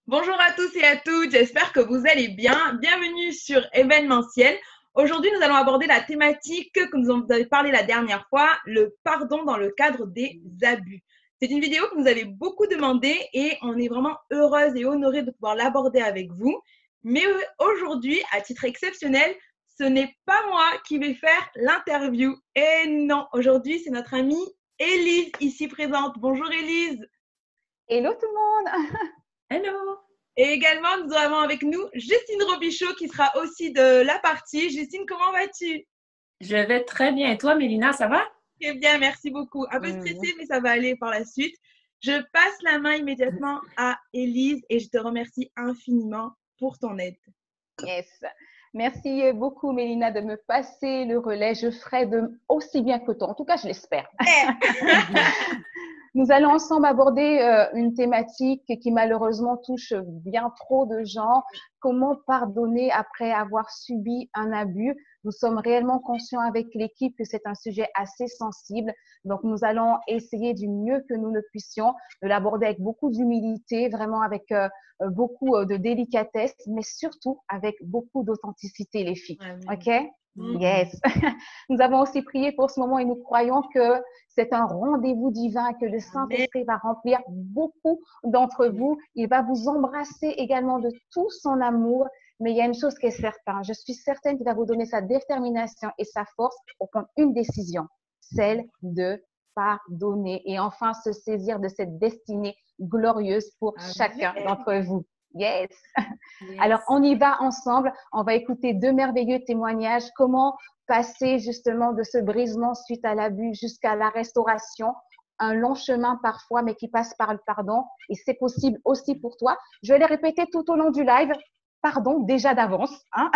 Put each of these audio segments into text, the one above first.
Bonjour à tous et à toutes, j'espère que vous allez bien. Bienvenue sur Événementiel. Aujourd'hui, nous allons aborder la thématique que nous avons parlé la dernière fois, le pardon dans le cadre des abus. C'est une vidéo que vous avez beaucoup demandé et on est vraiment heureuse et honorée de pouvoir l'aborder avec vous. Mais aujourd'hui, à titre exceptionnel, ce n'est pas moi qui vais faire l'interview. Et non, aujourd'hui, c'est notre amie Élise ici présente. Bonjour Élise. Hello tout le monde! Hello! Et également, nous avons avec nous Justine Robichaud qui sera aussi de la partie. Justine, comment vas-tu? Je vais très bien. Et toi, Mélina, ça va? Très bien, merci beaucoup. Un peu stressée, mais ça va aller par la suite. Je passe la main immédiatement à Élise et je te remercie infiniment pour ton aide. Yes. Merci beaucoup, Mélina, de me passer le relais. Je ferai aussi bien que toi. En tout cas, je l'espère. Nous allons ensemble aborder une thématique qui malheureusement touche bien trop de gens. Comment pardonner après avoir subi un abus? Nous sommes réellement conscients avec l'équipe que c'est un sujet assez sensible. Donc, nous allons essayer du mieux que nous le puissions de l'aborder avec beaucoup d'humilité, vraiment avec beaucoup de délicatesse, mais surtout avec beaucoup d'authenticité, les filles. OK? Yes. Nous avons aussi prié pour ce moment et nous croyons que c'est un rendez-vous divin, que le Saint-Esprit va remplir beaucoup d'entre vous. Il va vous embrasser également de tout son amour. Mais il y a une chose qui est certaine. Je suis certaine qu'il va vous donner sa détermination et sa force pour prendre une décision, celle de pardonner et enfin se saisir de cette destinée glorieuse pour chacun d'entre vous. Yes. Alors, on y va ensemble. On va écouter deux merveilleux témoignages. Comment passer justement de ce brisement suite à l'abus jusqu'à la restauration. Un long chemin parfois, mais qui passe par le pardon. Et c'est possible aussi pour toi. Je vais les répéter tout au long du live. Pardon, déjà d'avance. Hein?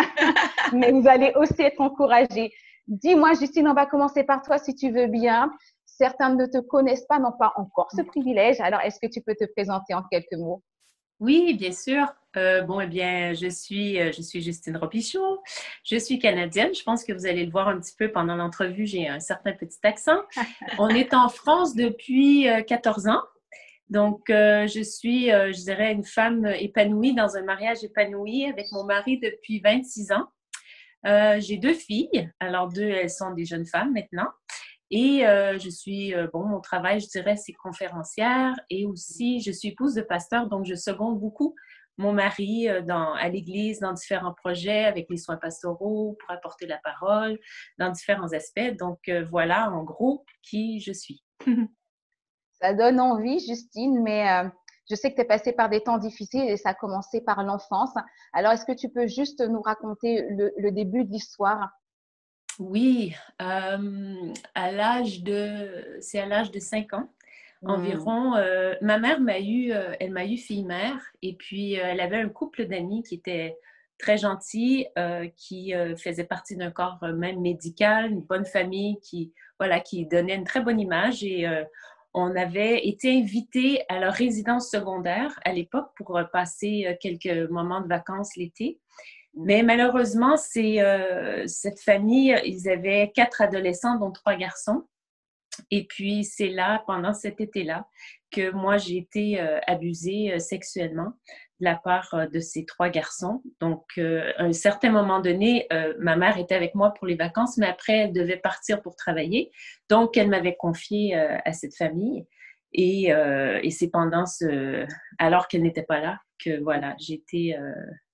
Mais vous allez aussi être encouragés. Dis-moi, Justine, on va commencer par toi si tu veux bien. Certains ne te connaissent pas, n'ont pas encore ce privilège. Alors, est-ce que tu peux te présenter en quelques mots? Oui, bien sûr. Bon, eh bien, je suis Justine Robichaud. Je suis canadienne. Je pense que vous allez le voir un petit peu pendant l'entrevue. J'ai un certain petit accent. On est en France depuis 14 ans. Donc, je suis, je dirais, une femme épanouie dans un mariage épanoui avec mon mari depuis 26 ans. J'ai deux filles. Alors, deux, elles sont des jeunes femmes maintenant. Et je suis, bon, mon travail, je dirais, c'est conférencière et aussi, je suis épouse de pasteur, donc je seconde beaucoup mon mari à l'église, dans différents projets avec les soins pastoraux pour apporter la parole, dans différents aspects. Donc, voilà, en gros, qui je suis. Ça donne envie, Justine, mais je sais que tu es passée par des temps difficiles et ça a commencé par l'enfance. Alors, est-ce que tu peux juste nous raconter le début de l'histoire? Oui, c'est à l'âge de 5 ans environ. Ma mère elle m'a eu fille-mère et puis elle avait un couple d'amis qui était très gentil, qui faisait partie d'un corps même médical, une bonne famille qui, voilà, qui donnait une très bonne image et on avait été invités à leur résidence secondaire à l'époque pour passer quelques moments de vacances l'été. Mais malheureusement, cette famille, ils avaient 4 adolescents, dont 3 garçons. Et puis, c'est là, pendant cet été-là, que moi, j'ai été abusée sexuellement de la part de ces 3 garçons. Donc, à un certain moment donné, ma mère était avec moi pour les vacances, mais après, elle devait partir pour travailler. Donc, elle m'avait confiée à cette famille. Et c'est alors qu'elle n'était pas là, que voilà, j'ai été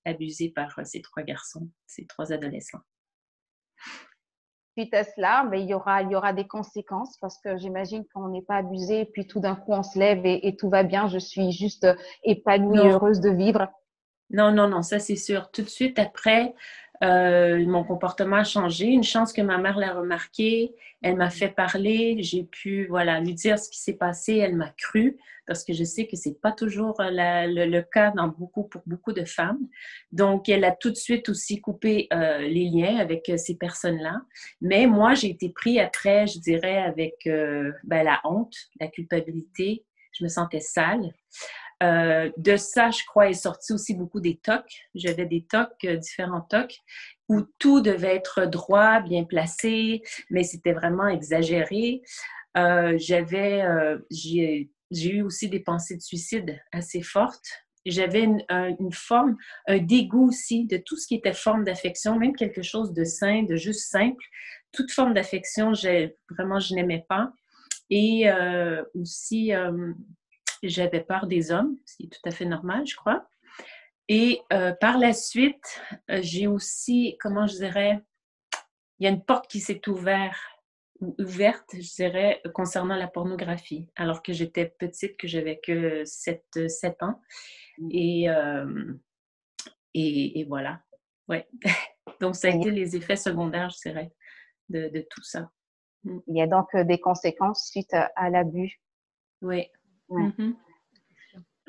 abusée par ces 3 garçons, ces 3 adolescents. Suite à cela, mais il y aura des conséquences parce que j'imagine qu'on n'est pas abusé et puis tout d'un coup, on se lève et tout va bien. Je suis juste épanouie et Non, heureuse de vivre. non, non, non, ça c'est sûr. Tout de suite après, mon comportement a changé. Une chance que ma mère l'a remarqué. Elle m'a fait parler. J'ai pu, voilà, lui dire ce qui s'est passé. Elle m'a cru parce que je sais que c'est pas toujours le cas pour beaucoup de femmes. Donc, elle a tout de suite aussi coupé les liens avec ces personnes-là. Mais moi, j'ai été pris après, je dirais, avec la honte, la culpabilité. Je me sentais sale. De ça, je crois, est sorti aussi beaucoup des tocs. J'avais des tocs, différents tocs, où tout devait être droit, bien placé, mais c'était vraiment exagéré. J'ai eu aussi des pensées de suicide assez fortes. j'avais une forme, un dégoût aussi de tout ce qui était forme d'affection, même quelque chose de sain, de juste simple. Toute forme d'affection, vraiment, je n'aimais pas. Et aussi, j'avais peur des hommes, ce qui est tout à fait normal, je crois. Et par la suite, j'ai aussi, comment je dirais, il y a une porte qui s'est ouverte, je dirais, concernant la pornographie, alors que j'étais petite, que j'avais que 7 ans. Et voilà. Ouais. Donc, ça a été les effets secondaires, je dirais, de tout ça. Il y a donc des conséquences suite à l'abus. Oui. Ouais. Mm-hmm.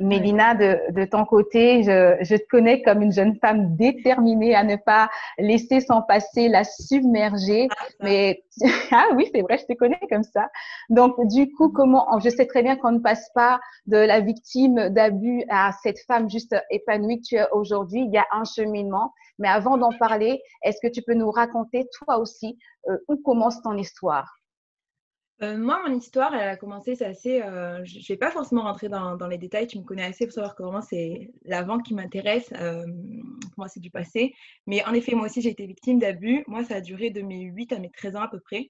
Mélina, de ton côté, je te connais comme une jeune femme déterminée à ne pas laisser son passé la submerger. Mais ah oui, c'est vrai, je te connais comme ça. Donc, du coup, je sais très bien qu'on ne passe pas de la victime d'abus à cette femme juste épanouie que tu es aujourd'hui. Il y a un cheminement. Mais avant d'en parler, est-ce que tu peux nous raconter toi aussi où commence ton histoire? Moi, mon histoire, elle a commencé, c'est assez. Je ne vais pas forcément rentrer dans les détails, tu me connais assez pour savoir que vraiment c'est l'avant qui m'intéresse. Pour moi, c'est du passé. Mais en effet, moi aussi, j'ai été victime d'abus. Moi, ça a duré de mes 8 à mes 13 ans à peu près.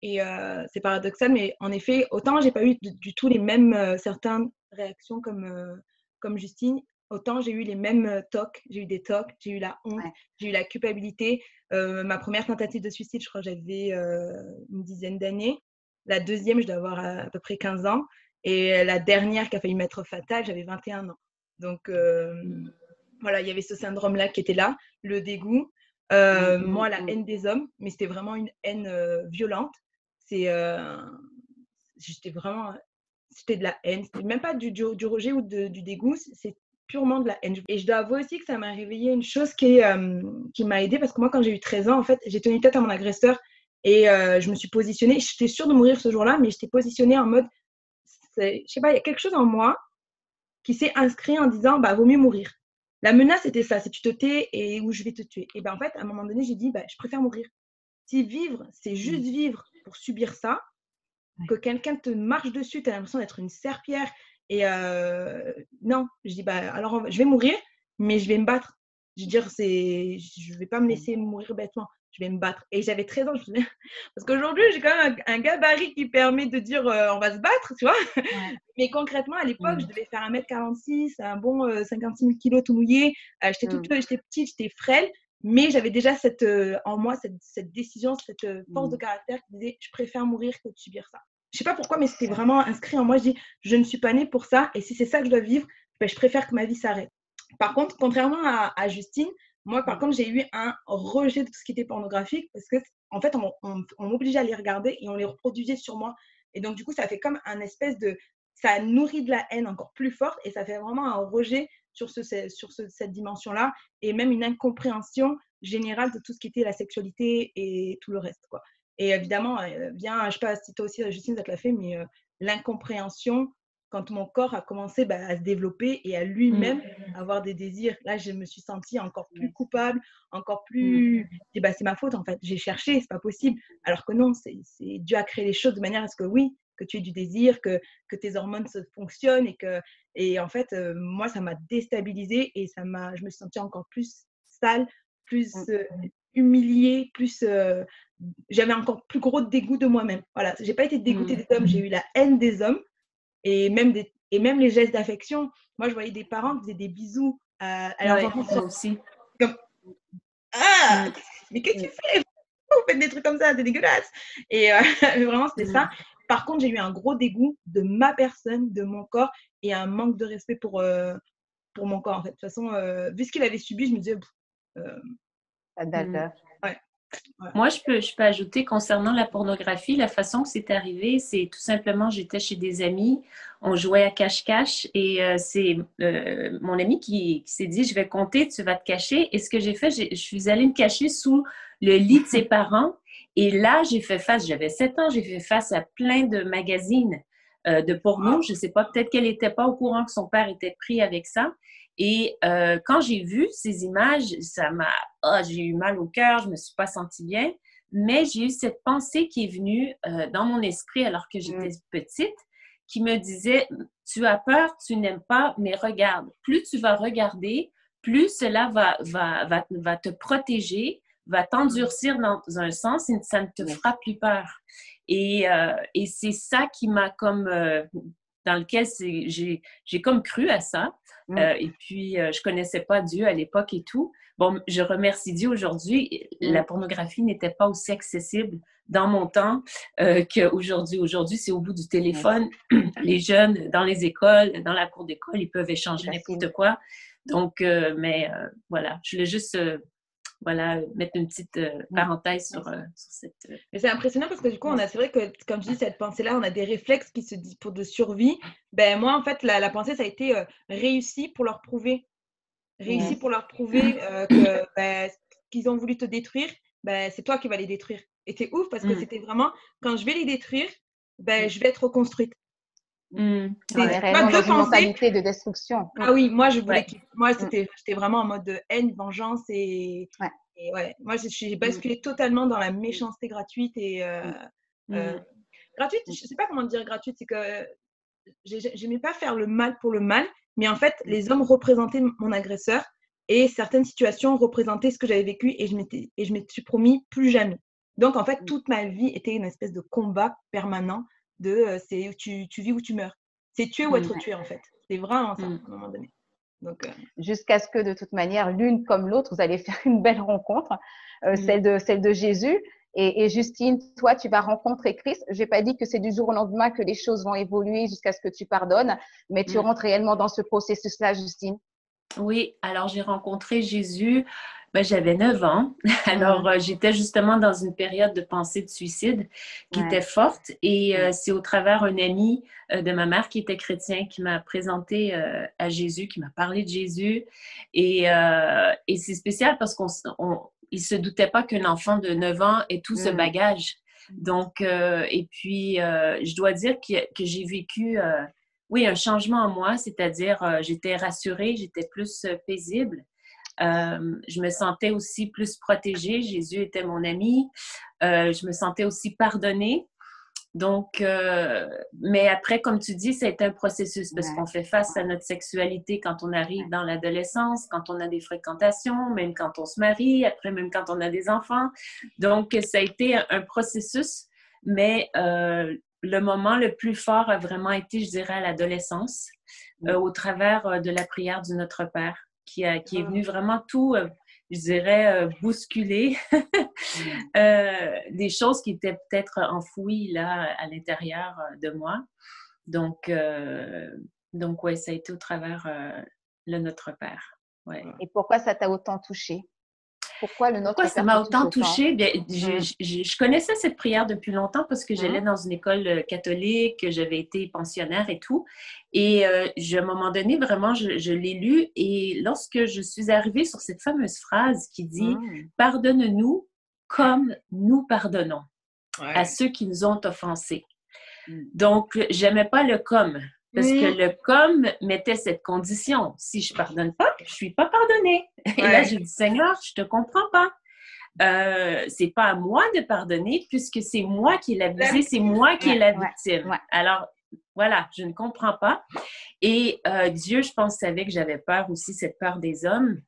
C'est paradoxal, mais en effet, autant j'ai pas eu du tout les mêmes certaines réactions comme Justine, autant j'ai eu les mêmes tocs. J'ai eu des tocs, j'ai eu la honte, j'ai eu la culpabilité. Ma première tentative de suicide, je crois que j'avais une dizaine d'années. La deuxième, je dois avoir à peu près 15 ans. Et la dernière qui a failli m'être fatale, j'avais 21 ans. Donc, voilà, il y avait ce syndrome-là qui était là, le dégoût. Moi, la haine des hommes, mais c'était vraiment une haine violente. J'étais vraiment... C'était de la haine. C'était même pas du rejet ou du dégoût. C'est purement de la haine. Et je dois avouer aussi que ça m'a réveillé une chose qui m'a aidée parce que moi, quand j'ai eu 13 ans, en fait, j'ai tenu tête à mon agresseur et je me suis positionnée. J'étais sûre de mourir ce jour-là, mais j'étais positionnée en mode, je sais pas, il y a quelque chose en moi qui s'est inscrit en disant, bah, vaut mieux mourir. La menace, c'était ça, c'est tu te tais et ou je vais te tuer. Et ben en fait, à un moment donné, j'ai dit, bah, je préfère mourir. Si vivre, c'est juste vivre pour subir ça, que quelqu'un te marche dessus, tu as l'impression d'être une serpillère. Et non, je dis, bah, alors je vais mourir, mais je vais me battre. Je veux dire, je vais pas me laisser mourir bêtement. Je vais me battre. Et j'avais 13 ans, je me parce qu'aujourd'hui, j'ai quand même un gabarit qui permet de dire on va se battre, tu vois. Ouais. Mais concrètement, à l'époque, je devais faire 1m46, un bon 56 000 kilos tout mouillé. J'étais petite, j'étais frêle, mais j'avais déjà en moi cette décision, cette force de caractère qui disait je préfère mourir que de subir ça. Je sais pas pourquoi, mais c'était vraiment inscrit en moi. Je dis je ne suis pas née pour ça, et si c'est ça que je dois vivre, ben, je préfère que ma vie s'arrête. Par contre, contrairement à Justine, moi, par contre, j'ai eu un rejet de tout ce qui était pornographique parce que, en fait, on m'obligeait à les regarder et on les reproduisait sur moi. Et donc, du coup, ça fait comme un espèce de. Ça nourrit de la haine encore plus forte et ça fait vraiment un rejet sur cette dimension-là et même une incompréhension générale de tout ce qui était la sexualité et tout le reste, quoi. Et évidemment, je ne sais pas si toi aussi, Justine, ça te l'a fait, mais l'incompréhension quand mon corps a commencé à se développer et à lui-même avoir des désirs. Là, je me suis sentie encore plus coupable, encore plus... c'est ma faute, en fait. J'ai cherché, c'est pas possible. Alors que non, c'est Dieu a créé les choses de manière à ce que oui, que tu aies du désir, que tes hormones fonctionnent et en fait, moi, ça m'a déstabilisée et je me suis sentie encore plus sale, plus humiliée, plus... j'avais encore plus gros dégoût de moi-même. Voilà, j'ai pas été dégoûtée des hommes, j'ai eu la haine des hommes. Et même les gestes d'affection. Moi, je voyais des parents qui faisaient des bisous à leurs enfants. Moi aussi. Comme, mais qu'est-ce que tu fais? Vous faites des trucs comme ça, c'est dégueulasse. Et vraiment, c'était ça. Par contre, j'ai eu un gros dégoût de ma personne, de mon corps, et un manque de respect pour mon corps, en fait. De toute façon, vu ce qu'il avait subi, je me disais... ouais. Moi, je peux ajouter concernant la pornographie, la façon que c'est arrivé, c'est tout simplement, j'étais chez des amis, on jouait à cache-cache et c'est mon ami qui s'est dit, je vais compter, tu vas te cacher. Et ce que j'ai fait, je suis allée me cacher sous le lit de ses parents. Et là, j'ai fait face, j'avais 7 ans, j'ai fait face à plein de magazines de porno. Je ne sais pas, peut-être qu'elle n'était pas au courant que son père était pris avec ça. Et quand j'ai vu ces images, j'ai eu mal au cœur, je ne me suis pas sentie bien, mais j'ai eu cette pensée qui est venue dans mon esprit alors que j'étais petite, qui me disait, tu as peur, tu n'aimes pas, mais regarde. Plus tu vas regarder, plus cela va te protéger, va t'endurcir dans un sens et ça ne te fera plus peur. Et c'est ça qui m'a comme... dans lequel j'ai comme cru à ça. Et puis, je connaissais pas Dieu à l'époque et tout. Bon, je remercie Dieu aujourd'hui. La pornographie n'était pas aussi accessible dans mon temps qu'aujourd'hui. Aujourd'hui, c'est au bout du téléphone. Les jeunes, dans les écoles, dans la cour d'école, ils peuvent échanger n'importe quoi. Donc, voilà, je voulais juste voilà, mettre une petite parenthèse sur cette... Mais c'est impressionnant parce que du coup, c'est vrai que, comme je dis, cette pensée-là, on a des réflexes qui se disent pour de survie. Ben, moi, en fait, la pensée, ça a été réussi pour leur prouver. Réussi pour leur prouver que qu'ils ont voulu te détruire, ben, c'est toi qui vas les détruire. Et c'est ouf parce que c'était vraiment, quand je vais les détruire, ben, je vais être reconstruite. C'est réellement dans une mentalité de destruction. Ah oui, moi, je voulais moi, j'étais vraiment en mode de haine, vengeance et ouais, moi, j'ai basculé totalement dans la méchanceté gratuite et gratuite, je sais pas comment dire gratuite, c'est que j'aimais pas faire le mal pour le mal, mais en fait, les hommes représentaient mon agresseur et certaines situations représentaient ce que j'avais vécu et je me suis promis plus jamais. Donc, en fait, toute ma vie était une espèce de combat permanent de c'est tu vis ou tu meurs. C'est tuer ou être tué, en fait. C'est vraiment ça, à un moment donné. Donc, jusqu'à ce que, de toute manière, l'une comme l'autre, vous allez faire une belle rencontre, celle de Jésus. Et Justine, toi, tu vas rencontrer Christ. Je n'ai pas dit que c'est du jour au lendemain que les choses vont évoluer jusqu'à ce que tu pardonnes, mais tu rentres réellement dans ce processus-là, Justine. Oui, alors j'ai rencontré Jésus, j'avais 9 ans. Alors j'étais justement dans une période de pensée de suicide qui était forte et c'est au travers un ami de ma mère qui était chrétien qui m'a présenté à Jésus, qui m'a parlé de Jésus. Et c'est spécial parce qu'il ne se doutait pas qu'un enfant de 9 ans ait tout ce bagage. Donc, et puis, je dois dire que j'ai vécu... oui, un changement en moi, c'est-à-dire j'étais rassurée, j'étais plus paisible. Je me sentais aussi plus protégée. Jésus était mon ami. Je me sentais aussi pardonnée. Donc, mais après, comme tu dis, ça a été un processus parce qu'on fait face à notre sexualité quand on arrive dans l'adolescence, quand on a des fréquentations, même quand on se marie, après même quand on a des enfants. Donc, ça a été un processus, mais le moment le plus fort a vraiment été, je dirais, à l'adolescence, au travers de la prière du Notre Père, qui est venu vraiment tout, je dirais, bousculer des choses qui étaient peut-être enfouies là, à l'intérieur de moi. Donc ouais, ça a été au travers le Notre Père. Ouais. Et pourquoi ça t'a autant touché? Pourquoi ça m'a autant touchée? Bien, je connaissais cette prière depuis longtemps parce que j'allais dans une école catholique, j'avais été pensionnaire et tout. Et à un moment donné, vraiment, je l'ai lu. Et lorsque je suis arrivée sur cette fameuse phrase qui dit « Pardonne-nous comme nous pardonnons à ceux qui nous ont offensés ». Donc, j'aimais pas le « comme ». Parce que le « comme » mettait cette condition. Si je pardonne pas, je suis pas pardonnée. Et là, j'ai dit, Seigneur, je te comprends pas. C'est pas à moi de pardonner puisque c'est moi qui ai l'abusé, c'est moi qui ai la victime. Alors, voilà, je ne comprends pas. Et Dieu, je pense, savait que j'avais peur aussi, cette peur des hommes.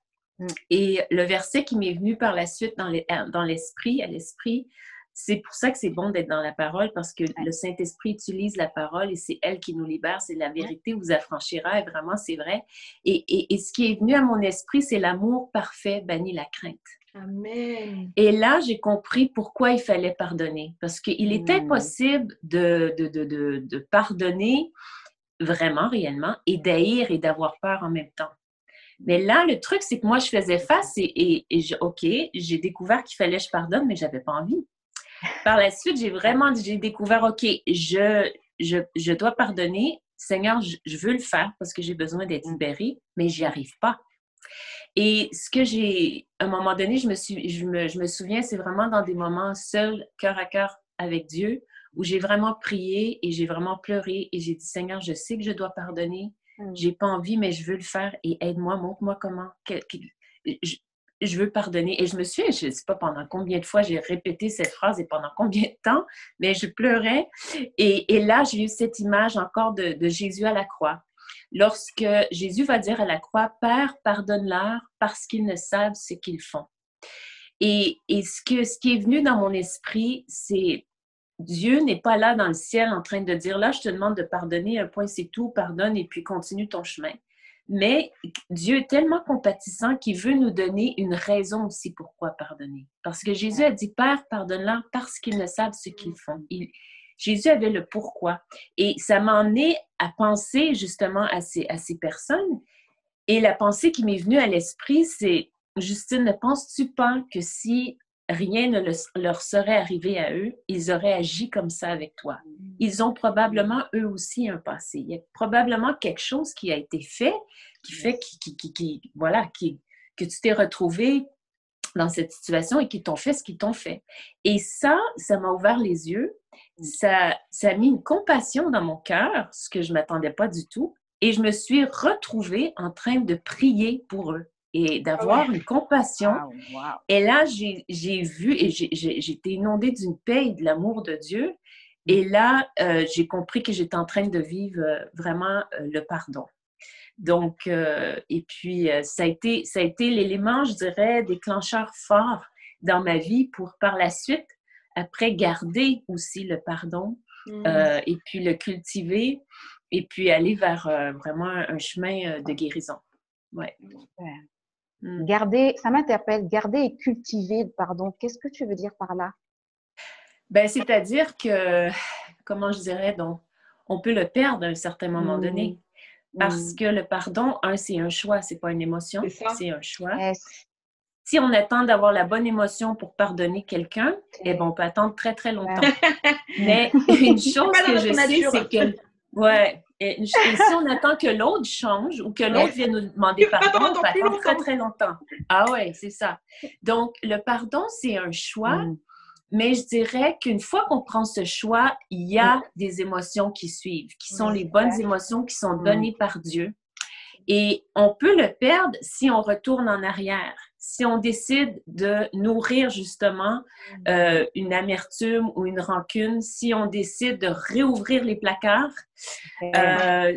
Et le verset qui m'est venu par la suite à l'esprit, c'est pour ça que c'est bon d'être dans la parole parce que le Saint-Esprit utilise la parole et c'est elle qui nous libère, c'est la vérité vous affranchira et vraiment c'est vrai. Et ce qui est venu à mon esprit, c'est l'amour parfait bannit la crainte. Amen. Et là, j'ai compris pourquoi il fallait pardonner parce qu'il est impossible de pardonner vraiment, réellement et d'avoir peur en même temps. Mais là, le truc, c'est que moi, je faisais face OK, j'ai découvert qu'il fallait que je pardonne, mais je n'avais pas envie. Par la suite, j'ai découvert, OK, je dois pardonner. Seigneur, je veux le faire parce que j'ai besoin d'être libérée, mais j'y arrive pas. Et ce que à un moment donné, je me souviens, c'est vraiment dans des moments seuls, cœur à cœur avec Dieu, où j'ai vraiment prié et j'ai vraiment pleuré et j'ai dit, Seigneur, je sais que je dois pardonner. J'ai pas envie, mais je veux le faire et aide-moi, montre-moi comment. je veux pardonner. Et je me suis, je ne sais pas pendant combien de fois j'ai répété cette phrase et pendant combien de temps, mais je pleurais. Et là, j'ai eu cette image encore de Jésus à la croix. Lorsque Jésus va dire à la croix, « Père, pardonne-leur parce qu'ils ne savent ce qu'ils font. » Et ce qui est venu dans mon esprit, c'est Dieu n'est pas là dans le ciel en train de dire, là, je te demande de pardonner, un point, c'est tout, pardonne et puis continue ton chemin. Mais Dieu est tellement compatissant qu'il veut nous donner une raison aussi pourquoi pardonner. Parce que Jésus a dit, Père, pardonne-leur parce qu'ils ne savent ce qu'ils font. Jésus avait le pourquoi. Et ça m'a emmené à penser justement à ces personnes. Et la pensée qui m'est venue à l'esprit, c'est, Justine, ne penses-tu pas que si rien ne leur serait arrivé à eux, ils auraient agi comme ça avec toi? Ils ont probablement, eux aussi, un passé. Il y a probablement quelque chose qui a été fait, qui fait que tu t'es retrouvé dans cette situation et qui t'ont fait ce qu'ils t'ont fait. Et ça m'a ouvert les yeux. Ça a mis une compassion dans mon cœur, ce que je ne m'attendais pas du tout. Et je me suis retrouvée en train de prier pour eux et d'avoir une compassion. Wow. Et là, j'ai vu et j'ai été inondée d'une paix et de l'amour de Dieu. Et là, j'ai compris que j'étais en train de vivre vraiment le pardon. Donc, et puis, ça a été l'élément, je dirais, déclencheur fort dans ma vie pour, par la suite, après, garder aussi le pardon et puis le cultiver et puis aller vers vraiment un chemin de guérison. Ouais. Garder, ça m'interpelle, garder et cultiver le pardon. Qu'est-ce que tu veux dire par là? Ben, c'est-à-dire que, comment je dirais, donc, on peut le perdre à un certain moment donné. Parce que le pardon, c'est un choix, c'est pas une émotion, c'est un choix. Yes. Si on attend d'avoir la bonne émotion pour pardonner quelqu'un, eh ben, on peut attendre très, très longtemps. Mais une chose que je sais, c'est que... Ouais. Et si on attend que l'autre change ou que l'autre vienne nous demander pardon, on peut attendre très, très longtemps. Ah ouais, c'est ça. Donc, le pardon, c'est un choix. Mais je dirais qu'une fois qu'on prend ce choix, il y a des émotions qui suivent, qui sont les bonnes émotions qui sont données par Dieu. Et on peut le perdre si on retourne en arrière, si on décide de nourrir justement une amertume ou une rancune, si on décide de réouvrir les placards,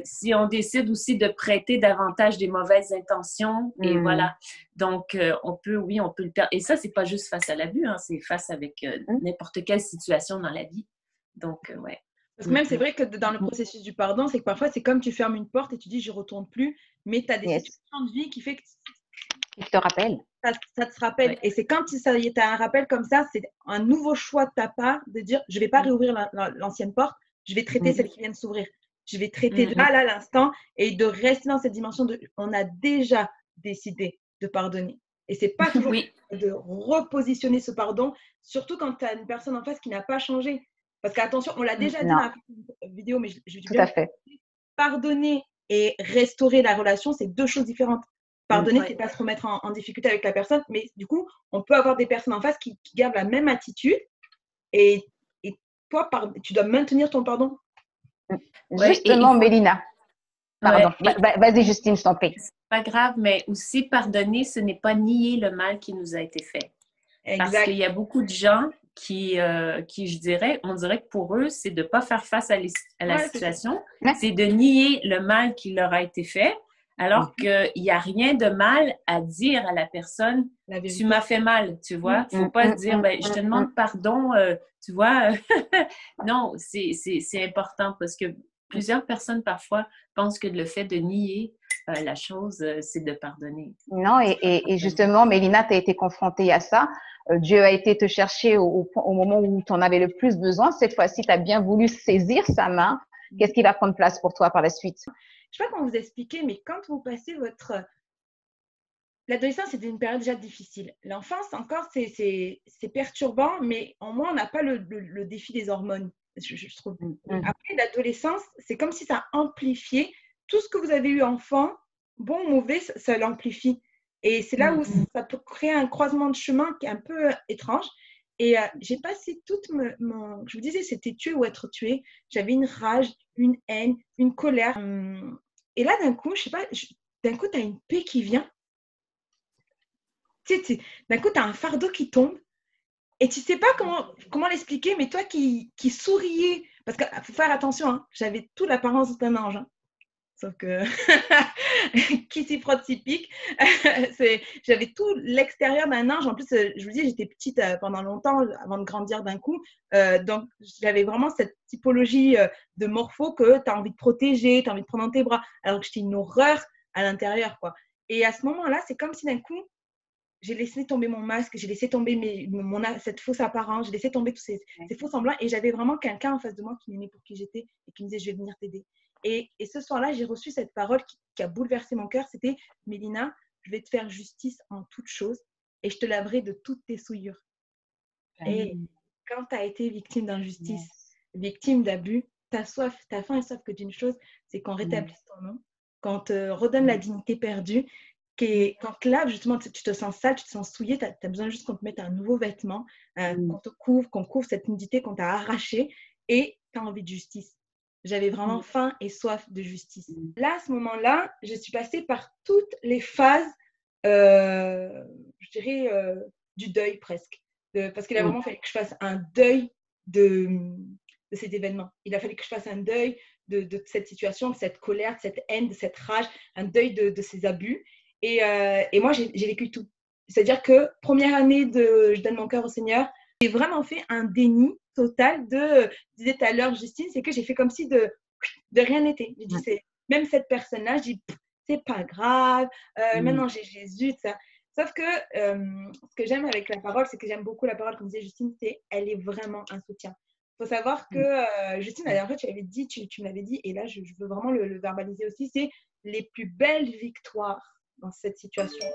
si on décide aussi de prêter davantage des mauvaises intentions. Et voilà. Donc, on peut le perdre. Et ça, c'est pas juste face à l'abus, hein, c'est face avec n'importe quelle situation dans la vie. Donc, ouais. Parce que même, c'est vrai que dans le processus du pardon, c'est que parfois, c'est comme tu fermes une porte et tu dis « je ne retourne plus », mais tu as des situations de vie qui fait que tu te rappelles. Ça te rappelle. Ouais. Et c'est quand tu as un rappel comme ça, c'est un nouveau choix de ta part de dire « je ne vais pas réouvrir l'ancienne porte, je vais traiter celle qui vient de s'ouvrir. Je vais traiter là, à l'instant » et de rester dans cette dimension de « on a déjà décidé de pardonner ». Et ce n'est pas toujours de repositionner ce pardon, surtout quand tu as une personne en face qui n'a pas changé. Parce qu'attention, on l'a déjà dit dans la vidéo, mais je tout à fait. Pardonner et restaurer la relation, c'est deux choses différentes. Pardonner, c'est pas se remettre en difficulté avec la personne, mais du coup, on peut avoir des personnes en face qui gardent la même attitude et toi, tu dois maintenir ton pardon. Justement, Mélina. Pardon. Vas-y, Justine, je t'en prie. C'est pas grave, mais aussi pardonner, ce n'est pas nier le mal qui nous a été fait. Exact. Parce qu'il y a beaucoup de gens qui, je dirais, on dirait que pour eux, c'est de ne pas faire face à la situation, c'est de nier le mal qui leur a été fait, alors qu'il n'y a rien de mal à dire à la personne, tu m'as fait mal, tu vois. Il ne faut pas se dire, je te demande pardon, tu vois. Non, c'est important parce que plusieurs personnes, parfois, pensent que le fait de nier la chose, c'est de pardonner. Non, et justement, Mélina, tu as été confrontée à ça. Dieu a été te chercher au moment où tu en avais le plus besoin. Cette fois-ci, tu as bien voulu saisir sa main. Qu'est-ce qui va prendre place pour toi par la suite? Je ne sais pas comment vous expliquer, mais quand vous passez l'adolescence, c'est une période déjà difficile. L'enfance, encore, c'est perturbant, mais en moins, on n'a pas le défi des hormones, je trouve. Après, l'adolescence, c'est comme si ça amplifiait tout ce que vous avez eu enfant, bon ou mauvais, ça l'amplifie. Et c'est là où ça peut créer un croisement de chemin qui est un peu étrange. Et j'ai passé toute je vous disais, c'était tuer ou être tué. J'avais une rage, une haine, une colère. Et là, d'un coup, je sais pas, d'un coup, tu as une paix qui vient. d'un coup, tu as un fardeau qui tombe et tu sais pas comment l'expliquer, mais toi qui souriais, parce qu'il faut faire attention, hein, j'avais toute l'apparence d'un ange, hein, sauf que qui s'y frotte s'y pique. J'avais tout l'extérieur d'un ange. En plus, je vous dis, j'étais petite pendant longtemps avant de grandir d'un coup. Donc, j'avais vraiment cette typologie de morpho que tu as envie de protéger, tu as envie de prendre dans tes bras, alors que j'étais une horreur à l'intérieur, quoi. Et à ce moment-là, c'est comme si d'un coup, j'ai laissé tomber mon masque, j'ai laissé tomber cette fausse apparence, j'ai laissé tomber tous ces faux semblants et j'avais vraiment quelqu'un en face de moi qui m'aimait pour qui j'étais et qui me disait « je vais venir t'aider ». Et ce soir-là, j'ai reçu cette parole qui a bouleversé mon cœur. C'était « Mélina, je vais te faire justice en toutes choses et je te laverai de toutes tes souillures ». Et quand tu as été victime d'injustice, victime d'abus, ta faim et soif que d'une chose, c'est qu'on rétablisse ton nom, qu'on te redonne la dignité perdue, quand là, justement, tu te sens sale, tu te sens souillé, tu as besoin juste qu'on te mette un nouveau vêtement, qu'on couvre cette nudité qu'on t'a arrachée et tu as envie de justice. J'avais vraiment faim et soif de justice. Là, à ce moment-là, je suis passée par toutes les phases, je dirais, du deuil presque. Parce qu'il a vraiment fallu que je fasse un deuil de cet événement. Il a fallu que je fasse un deuil de cette situation, de cette colère, de cette haine, de cette rage, un deuil de ces abus. Et moi, j'ai vécu tout. C'est-à-dire que première année de Je donne mon cœur au Seigneur, j'ai vraiment fait un déni total je disais tout à l'heure, Justine, c'est que j'ai fait comme si de rien n'était. J'ai dit, même cette personne-là, je dis, c'est pas grave, maintenant j'ai Jésus, tout ça. Sauf que ce que j'aime avec la parole, c'est que j'aime beaucoup la parole, comme disait Justine, elle est vraiment un soutien. Il faut savoir que, Justine, la dernière fois, tu me l'avais dit, et là, je veux vraiment le verbaliser aussi, c'est les plus belles victoires dans cette situation,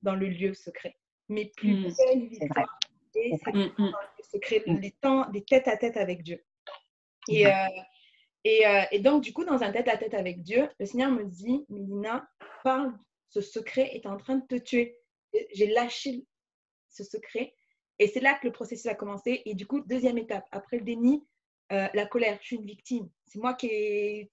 dans le lieu secret. Mes plus belles victoires. Et c'est dans le lieu secret, des tête-à-tête avec Dieu. Et donc, du coup, dans un tête-à-tête avec Dieu, le Seigneur me dit, Mélina, parle, ce secret est en train de te tuer. J'ai lâché ce secret. Et c'est là que le processus a commencé. Et du coup, deuxième étape, après le déni, la colère. Je suis une victime. C'est moi je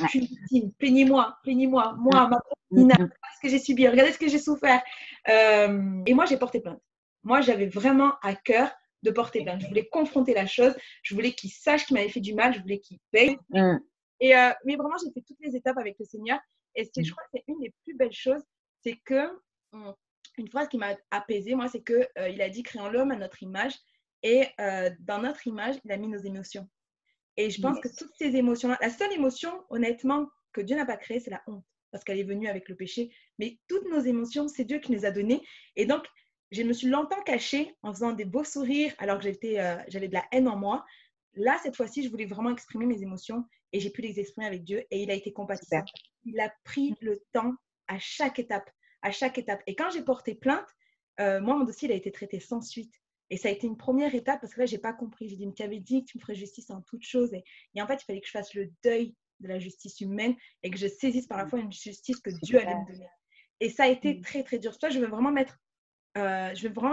suis une victime. Plaignez-moi. Moi, ma Nina, regardez ce que j'ai subi, regardez ce que j'ai souffert. Et moi, j'ai porté plainte. Moi, j'avais vraiment à cœur de porter plainte. Je voulais confronter la chose. Je voulais qu'il sache qu'il m'avait fait du mal. Je voulais qu'il paye. Mais vraiment, j'ai fait toutes les étapes avec le Seigneur. Et je crois que c'est une des plus belles choses. C'est que, une phrase qui m'a apaisée, moi, c'est qu'il a dit « Créons l'homme à notre image ». Et dans notre image, il a mis nos émotions. Et je pense que toutes ces émotions-là, la seule émotion, honnêtement, que Dieu n'a pas créée, c'est la honte. Parce qu'elle est venue avec le péché. Mais toutes nos émotions, c'est Dieu qui nous a données. Et donc, je me suis longtemps cachée en faisant des beaux sourires alors que j'avais de la haine en moi. Là, cette fois-ci, je voulais vraiment exprimer mes émotions et j'ai pu les exprimer avec Dieu et il a été compatissant. Il a pris le temps à chaque étape. Et quand j'ai porté plainte, moi, mon dossier, il a été traité sans suite. Et ça a été une première étape parce que là, je n'ai pas compris. J'ai dit, mais tu avais dit que tu me ferais justice en toutes choses. Et en fait, il fallait que je fasse le deuil de la justice humaine et que je saisisse par la fois une justice que Dieu allait me donner. Et ça a été très, très dur. Toi, je veux vraiment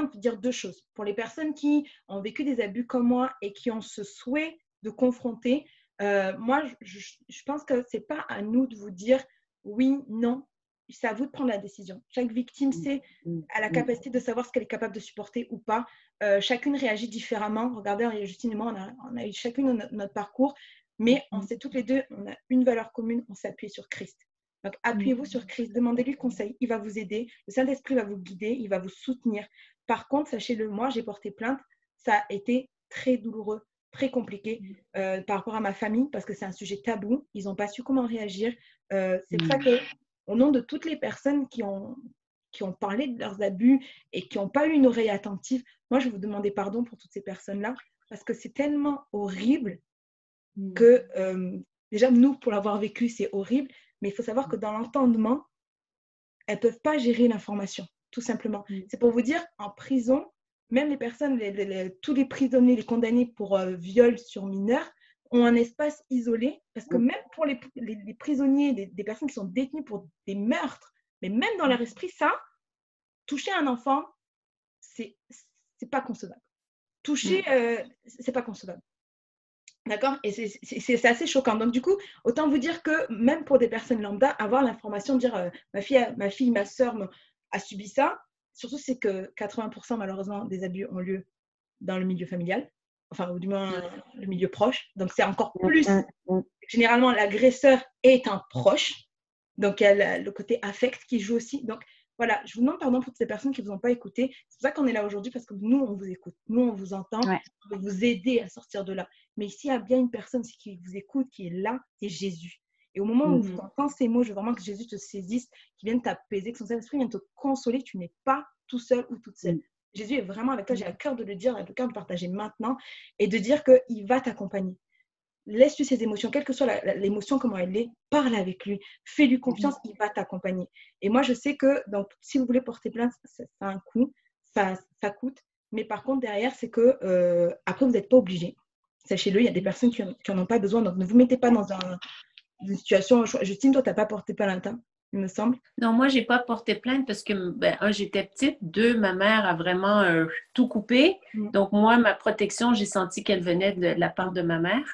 te dire deux choses. Pour les personnes qui ont vécu des abus comme moi et qui ont ce souhait de confronter, moi, je pense que ce n'est pas à nous de vous dire oui, non. C'est à vous de prendre la décision. Chaque victime a la capacité de savoir ce qu'elle est capable de supporter ou pas. Chacune réagit différemment. Regardez, Justine et moi, on a eu chacune notre parcours, mais on sait toutes les deux, on a une valeur commune, on s'appuie sur Christ. Donc, appuyez-vous sur Christ, demandez-lui conseil, il va vous aider, le Saint-Esprit va vous guider, il va vous soutenir. Par contre, sachez-le, moi, j'ai porté plainte, ça a été très douloureux, très compliqué par rapport à ma famille, parce que c'est un sujet tabou, ils n'ont pas su comment réagir. C'est pour ça que, au nom de toutes les personnes qui ont parlé de leurs abus et qui n'ont pas eu une oreille attentive, moi, je vais vous demander pardon pour toutes ces personnes-là, parce que c'est tellement horrible que, déjà, nous, pour l'avoir vécu, c'est horrible, mais il faut savoir que dans l'entendement, elles ne peuvent pas gérer l'information, tout simplement. C'est pour vous dire, en prison, même les personnes, tous les prisonniers, les condamnés pour viol sur mineurs, ont un espace isolé, parce que même pour les prisonniers, des personnes qui sont détenues pour des meurtres, mais même dans leur esprit, ça, toucher un enfant, c'est pas concevable. Toucher, c'est pas concevable. D'accord? Et c'est assez choquant. Donc, du coup, autant vous dire que même pour des personnes lambda, avoir l'information, dire ma fille, ma soeur a subi ça, surtout c'est que 80% malheureusement des abus ont lieu dans le milieu familial, enfin ou du moins le milieu proche. Donc c'est encore plus, généralement l'agresseur est un proche, donc il y a le côté affect qui joue aussi. Donc voilà, je vous demande pardon pour toutes ces personnes qui ne vous ont pas écouté. C'est pour ça qu'on est là aujourd'hui, parce que nous, on vous écoute. Nous, on vous entend. On veut vous aider à sortir de là. Mais s'il y a bien une personne qui vous écoute, qui est là, c'est Jésus. Et au moment où tu entends ces mots, je veux vraiment que Jésus te saisisse, qu'il vienne t'apaiser, que son Saint-Esprit vienne te consoler, que tu n'es pas tout seul ou toute seule. Jésus est vraiment avec toi. J'ai à cœur de le dire, j'ai à cœur de partager maintenant et de dire qu'il va t'accompagner. Laisse-lui ses émotions, quelle que soit l'émotion, comment elle est, parle avec lui, fais-lui confiance, il va t'accompagner. Et moi, je sais que donc, si vous voulez porter plainte, ça a un coût, ça coûte. Mais par contre, derrière, c'est que après, vous n'êtes pas obligé. Sachez-le, il y a des personnes qui n'en ont pas besoin. Donc, ne vous mettez pas dans une situation. Justine, toi, tu n'as pas porté plainte, hein, il me semble. Non, moi, je n'ai pas porté plainte parce que, un, j'étais petite. Deux, ma mère a vraiment tout coupé. Donc, moi, ma protection, j'ai senti qu'elle venait de la part de ma mère.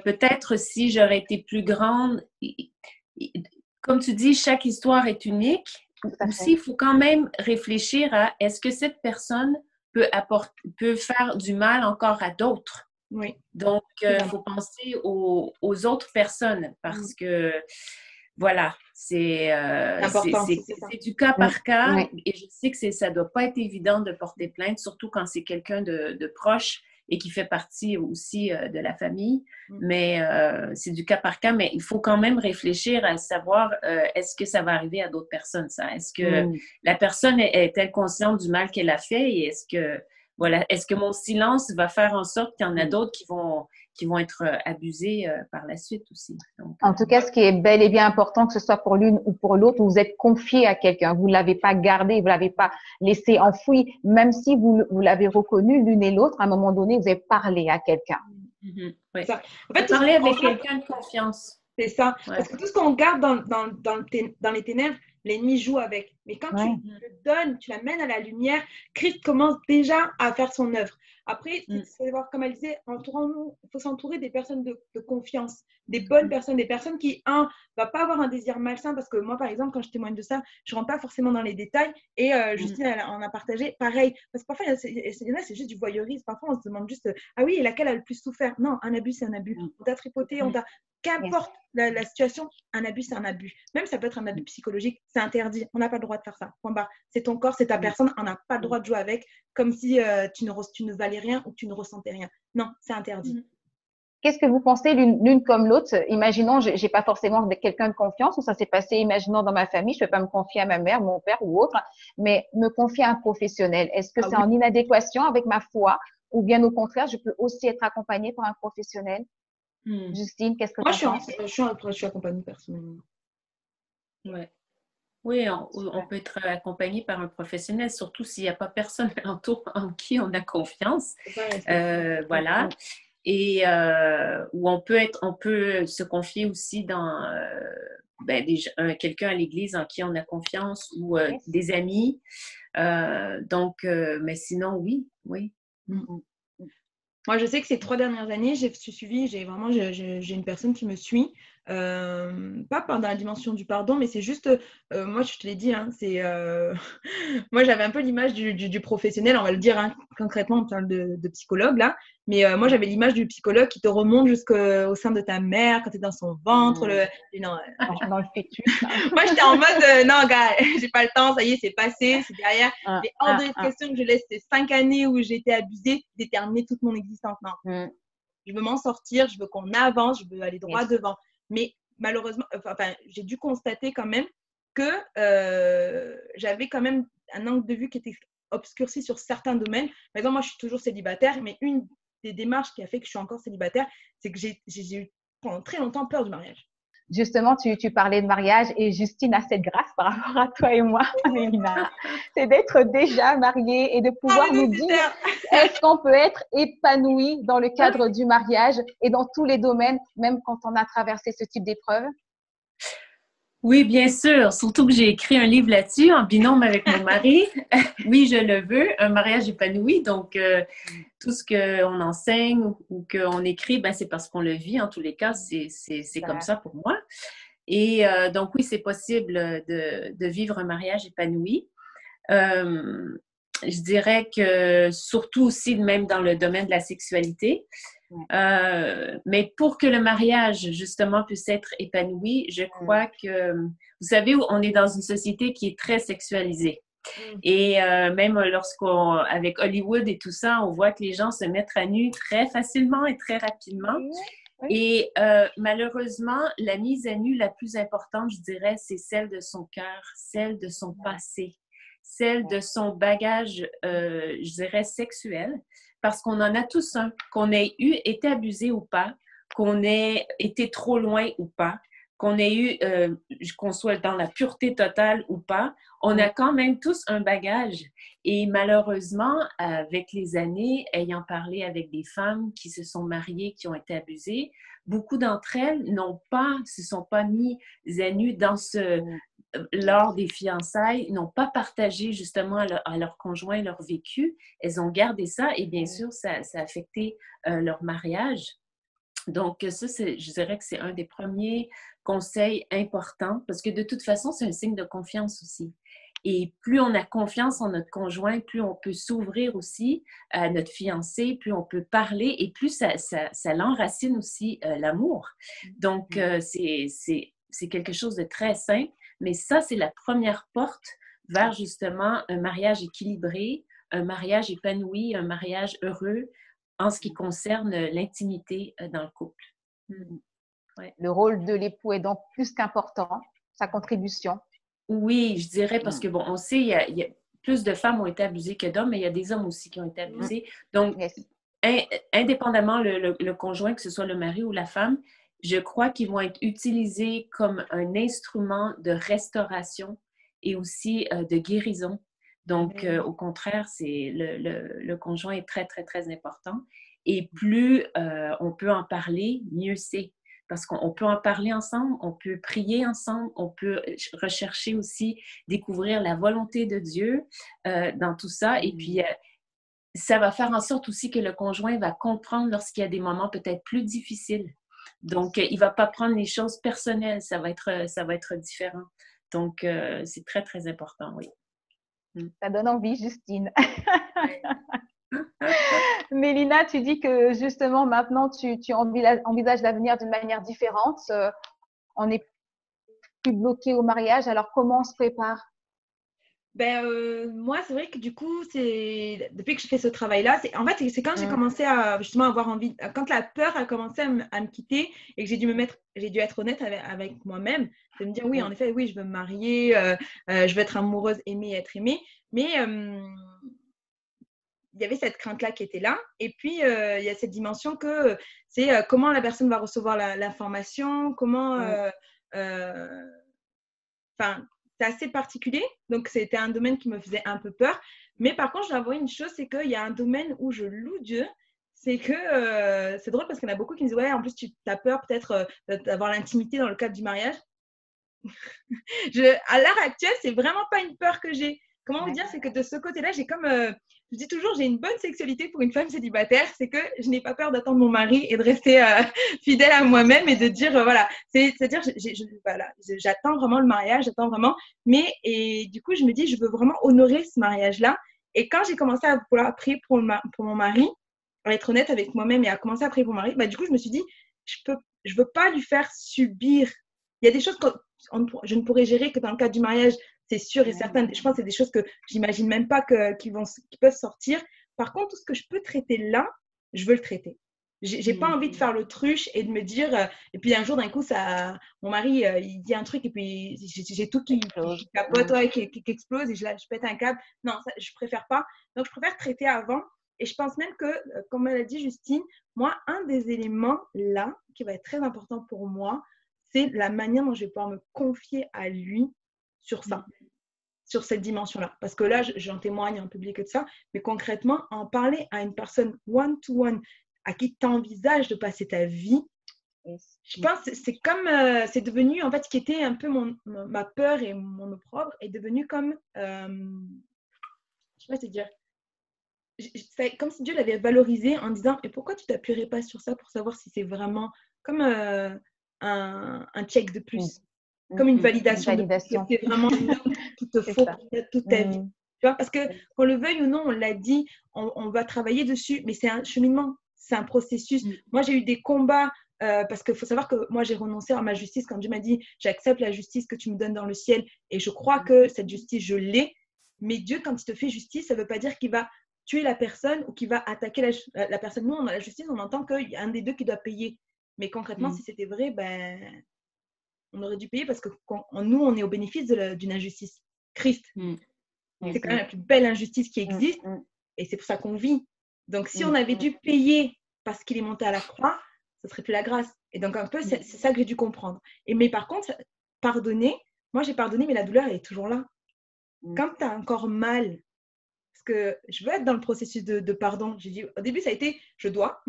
Peut-être si j'aurais été plus grande, comme tu dis, chaque histoire est unique. Aussi, il faut quand même réfléchir à est-ce que cette personne peut faire du mal encore à d'autres. Oui. Donc, il faut penser aux autres personnes parce que, voilà, c'est du cas par cas. Et je sais que ça ne doit pas être évident de porter plainte, surtout quand c'est quelqu'un de proche et qui fait partie aussi de la famille. Mais c'est du cas par cas, mais il faut quand même réfléchir à savoir est-ce que ça va arriver à d'autres personnes, ça? Est-ce que la personne est-elle consciente du mal qu'elle a fait et est-ce que mon silence va faire en sorte qu'il y en a d'autres qui vont être abusés par la suite aussi. Donc, en tout cas, ce qui est bel et bien important, que ce soit pour l'une ou pour l'autre, vous êtes confié à quelqu'un. Vous ne l'avez pas gardé, vous ne l'avez pas laissé enfoui. Même si vous l'avez reconnu l'une et l'autre, à un moment donné, vous avez parlé à quelqu'un. Oui. En fait, parler avec quelqu'un de confiance. C'est ça. Ouais. Parce que tout ce qu'on garde dans les ténèbres, l'ennemi joue avec. Mais quand tu le donnes, tu l'amènes à la lumière, Christ commence déjà à faire son œuvre. Après, c'est voir, comme elle disait, il faut s'entourer des personnes de confiance, des bonnes personnes, des personnes qui, ne va pas avoir un désir malsain. Parce que moi, par exemple, quand je témoigne de ça, je ne rentre pas forcément dans les détails. Et Justine, elle en a partagé pareil. Parce que parfois, c'est juste du voyeurisme. Parfois, on se demande juste, ah oui, et laquelle a le plus souffert? Non, un abus, c'est un abus. On t'a tripoté, on t'a... Qu'importe la situation, un abus, c'est un abus. Même ça peut être un abus psychologique, c'est interdit. On n'a pas le droit de faire ça. Point barre. C'est ton corps, c'est ta personne, on n'a pas le droit de jouer avec comme si tu ne valais rien ou tu ne ressentais rien. Non, c'est interdit. Qu'est-ce que vous pensez l'une comme l'autre? Imaginons, j'ai pas forcément quelqu'un de confiance, ou ça s'est passé, imaginons dans ma famille, je ne peux pas me confier à ma mère, mon père ou autre, mais me confier à un professionnel. Est-ce que c'est en inadéquation avec ma foi ou bien au contraire, je peux aussi être accompagnée par un professionnel? Justine, qu'est-ce que tu penses? Moi, je suis accompagnée personnellement. Ouais. Oui, on peut être accompagné par un professionnel, surtout s'il n'y a pas personne alentour en qui on a confiance. Voilà. Et où on peut se confier aussi dans quelqu'un à l'église en qui on a confiance ou des amis. Mais sinon, oui. Moi, je sais que ces 3 dernières années, j'ai une personne qui me suit, pas dans la dimension du pardon, mais c'est juste, moi, je te l'ai dit, hein, moi, j'avais un peu l'image du professionnel, on va le dire, hein, concrètement, on parle de psychologue, là, mais moi, j'avais l'image du psychologue qui te remonte jusqu'au sein de ta mère, quand tu es dans son ventre, dans le fœtus. Moi, j'étais en mode, non, gars, j'ai pas le temps, ça y est, c'est passé, c'est derrière. Mais hors de question que je laisse ces 5 années où j'ai été abusée déterminer toute mon existence. Non. Je veux m'en sortir, je veux qu'on avance, je veux aller droit devant. Mais malheureusement, j'ai dû constater quand même que j'avais quand même un angle de vue qui était obscurci sur certains domaines. Par exemple, moi, je suis toujours célibataire, mais une des démarches qui a fait que je suis encore célibataire, c'est que j'ai eu pendant très longtemps peur du mariage. Justement, tu parlais de mariage et Justine a cette grâce par rapport à toi et moi, Mélina. C'est d'être déjà mariée et de pouvoir nous dire est-ce qu'on peut être épanoui dans le cadre du mariage et dans tous les domaines, même quand on a traversé ce type d'épreuve? Oui, bien sûr. Surtout que j'ai écrit un livre là-dessus en binôme avec mon mari. Oui, je le veux, un mariage épanoui. Donc, tout ce qu'on enseigne ou qu'on écrit, c'est parce qu'on le vit. En tous les cas, c'est comme ça pour moi. Et donc, oui, c'est possible de vivre un mariage épanoui. Je dirais que surtout aussi même dans le domaine de la sexualité. Mais pour que le mariage, justement, puisse être épanoui, je crois que, vous savez, on est dans une société qui est très sexualisée. Et même avec Hollywood et tout ça, on voit que les gens se mettent à nu très facilement et très rapidement. Et malheureusement, la mise à nu la plus importante, je dirais, c'est celle de son cœur, celle de son passé, celle de son bagage, je dirais, sexuel, parce qu'on en a tous un, qu'on ait été abusé ou pas, qu'on ait été trop loin ou pas, qu'on soit dans la pureté totale ou pas, on a quand même tous un bagage. Et malheureusement, avec les années, ayant parlé avec des femmes qui se sont mariées, qui ont été abusées, beaucoup d'entre elles se sont pas mises à nu lors des fiançailles, n'ont pas partagé justement à leur conjoint leur vécu. Elles ont gardé ça et bien sûr, ça a affecté leur mariage. Donc, ça, je dirais que c'est un des premiers conseils importants parce que de toute façon, c'est un signe de confiance aussi. Et plus on a confiance en notre conjoint, plus on peut s'ouvrir aussi à notre fiancé, plus on peut parler et plus ça l'enracine aussi l'amour. Donc, c'est quelque chose de très simple, mais ça, c'est la première porte vers justement un mariage équilibré, un mariage épanoui, un mariage heureux en ce qui concerne l'intimité dans le couple. Ouais. Le rôle de l'époux est donc plus qu'important, sa contribution. Oui, je dirais parce que, bon, on sait, il y a plus de femmes ont été abusées que d'hommes, mais il y a des hommes aussi qui ont été abusés. Donc, indépendamment le conjoint, que ce soit le mari ou la femme, je crois qu'ils vont être utilisés comme un instrument de restauration et aussi de guérison. Donc, au contraire, le conjoint est très, très, très important. Et plus on peut en parler, mieux c'est. Parce qu'on peut en parler ensemble, on peut prier ensemble, on peut rechercher aussi, découvrir la volonté de Dieu dans tout ça. Et puis, ça va faire en sorte aussi que le conjoint va comprendre lorsqu'il y a des moments peut-être plus difficiles. Donc, il ne va pas prendre les choses personnelles, ça va être différent. Donc, c'est très, très important, oui. Ça donne envie, Justine. Mélina, tu dis que justement maintenant tu envisages l'avenir d'une manière différente. On n'est plus bloqué au mariage. Alors comment on se prépare? Moi, c'est vrai que du coup, depuis que je fais ce travail-là, c'est quand j'ai commencé à justement avoir envie, quand la peur a commencé à me quitter et que j'ai dû être honnête avec moi-même, de me dire oui, en effet, oui, je veux me marier, je veux être amoureuse, aimer, être aimée, mais il y avait cette crainte-là qui était là. Et puis, il y a cette dimension que c'est comment la personne va recevoir l'information, comment… c'est assez particulier. Donc, c'était un domaine qui me faisait un peu peur. Mais par contre, je dois avouer une chose, c'est qu'il y a un domaine où je loue Dieu. C'est que c'est drôle parce qu'il y en a beaucoup qui me disent « Ouais, en plus, tu as peur peut-être d'avoir l'intimité dans le cadre du mariage. » À l'heure actuelle, c'est vraiment pas une peur que j'ai. Comment vous dire, c'est que de ce côté-là, j'ai comme… je dis toujours, j'ai une bonne sexualité pour une femme célibataire. C'est que je n'ai pas peur d'attendre mon mari et de rester fidèle à moi-même et de dire, voilà. C'est-à-dire, voilà, j'attends vraiment le mariage, j'attends vraiment. Et du coup, je me dis, je veux vraiment honorer ce mariage-là. Et quand j'ai commencé à vouloir prier pour mon mari, à être honnête avec moi-même et à commencer à prier pour mon mari, du coup, je me suis dit, je veux pas lui faire subir. Il y a des choses que je ne pourrais gérer que dans le cadre du mariage. C'est sûr et certain. Je pense que c'est des choses que j'imagine même pas qui peuvent sortir. Par contre, tout ce que je peux traiter là, je veux le traiter. J'ai pas envie de faire l'autruche et de me dire… et puis un jour, d'un coup, mon mari, il dit un truc et puis j'ai tout qui capote, qui explose et je pète un câble. Non, ça, je préfère pas. Donc, je préfère traiter avant. Et je pense même que, comme elle a dit Justine, moi, un des éléments là qui va être très important pour moi, c'est la manière dont je vais pouvoir me confier à lui sur ça, sur cette dimension-là. Parce que là, j'en témoigne en public et tout ça, mais concrètement, en parler à une personne one-to-one à qui tu envisages de passer ta vie, je pense que c'est comme, c'est devenu, en fait, ce qui était un peu ma peur et mon opprobre, est devenu comme, je sais pas te dire, c'est comme si Dieu l'avait valorisé en disant, et pourquoi tu t'appuierais pas sur ça pour savoir si c'est vraiment comme un check de plus. Comme une validation. C'est vraiment ce qu'il te faut pour toute ta vie. Tu Tu vois, parce que qu'on le veuille ou non, on l'a dit, on va travailler dessus, mais c'est un cheminement, c'est un processus. Moi, j'ai eu des combats parce qu'il faut savoir que moi, j'ai renoncé à ma justice quand Dieu m'a dit, j'accepte la justice que tu me donnes dans le ciel et je crois que cette justice, je l'ai. Mais Dieu, quand il te fait justice, ça ne veut pas dire qu'il va tuer la personne ou qu'il va attaquer la personne. Nous, on a la justice, on entend qu'il y a un des deux qui doit payer. Mais concrètement, si c'était vrai, ben, on aurait dû payer parce que nous, on est au bénéfice d'une injustice. Christ, c'est quand même la plus belle injustice qui existe et c'est pour ça qu'on vit. Donc, si on avait dû payer parce qu'il est monté à la croix, ce serait plus la grâce. Et donc, un peu, c'est ça que j'ai dû comprendre. Mais par contre, pardonner, moi, j'ai pardonné, mais la douleur, elle est toujours là. Quand tu as encore mal, parce que je veux être dans le processus de pardon. J'ai dit, au début, ça a été, je dois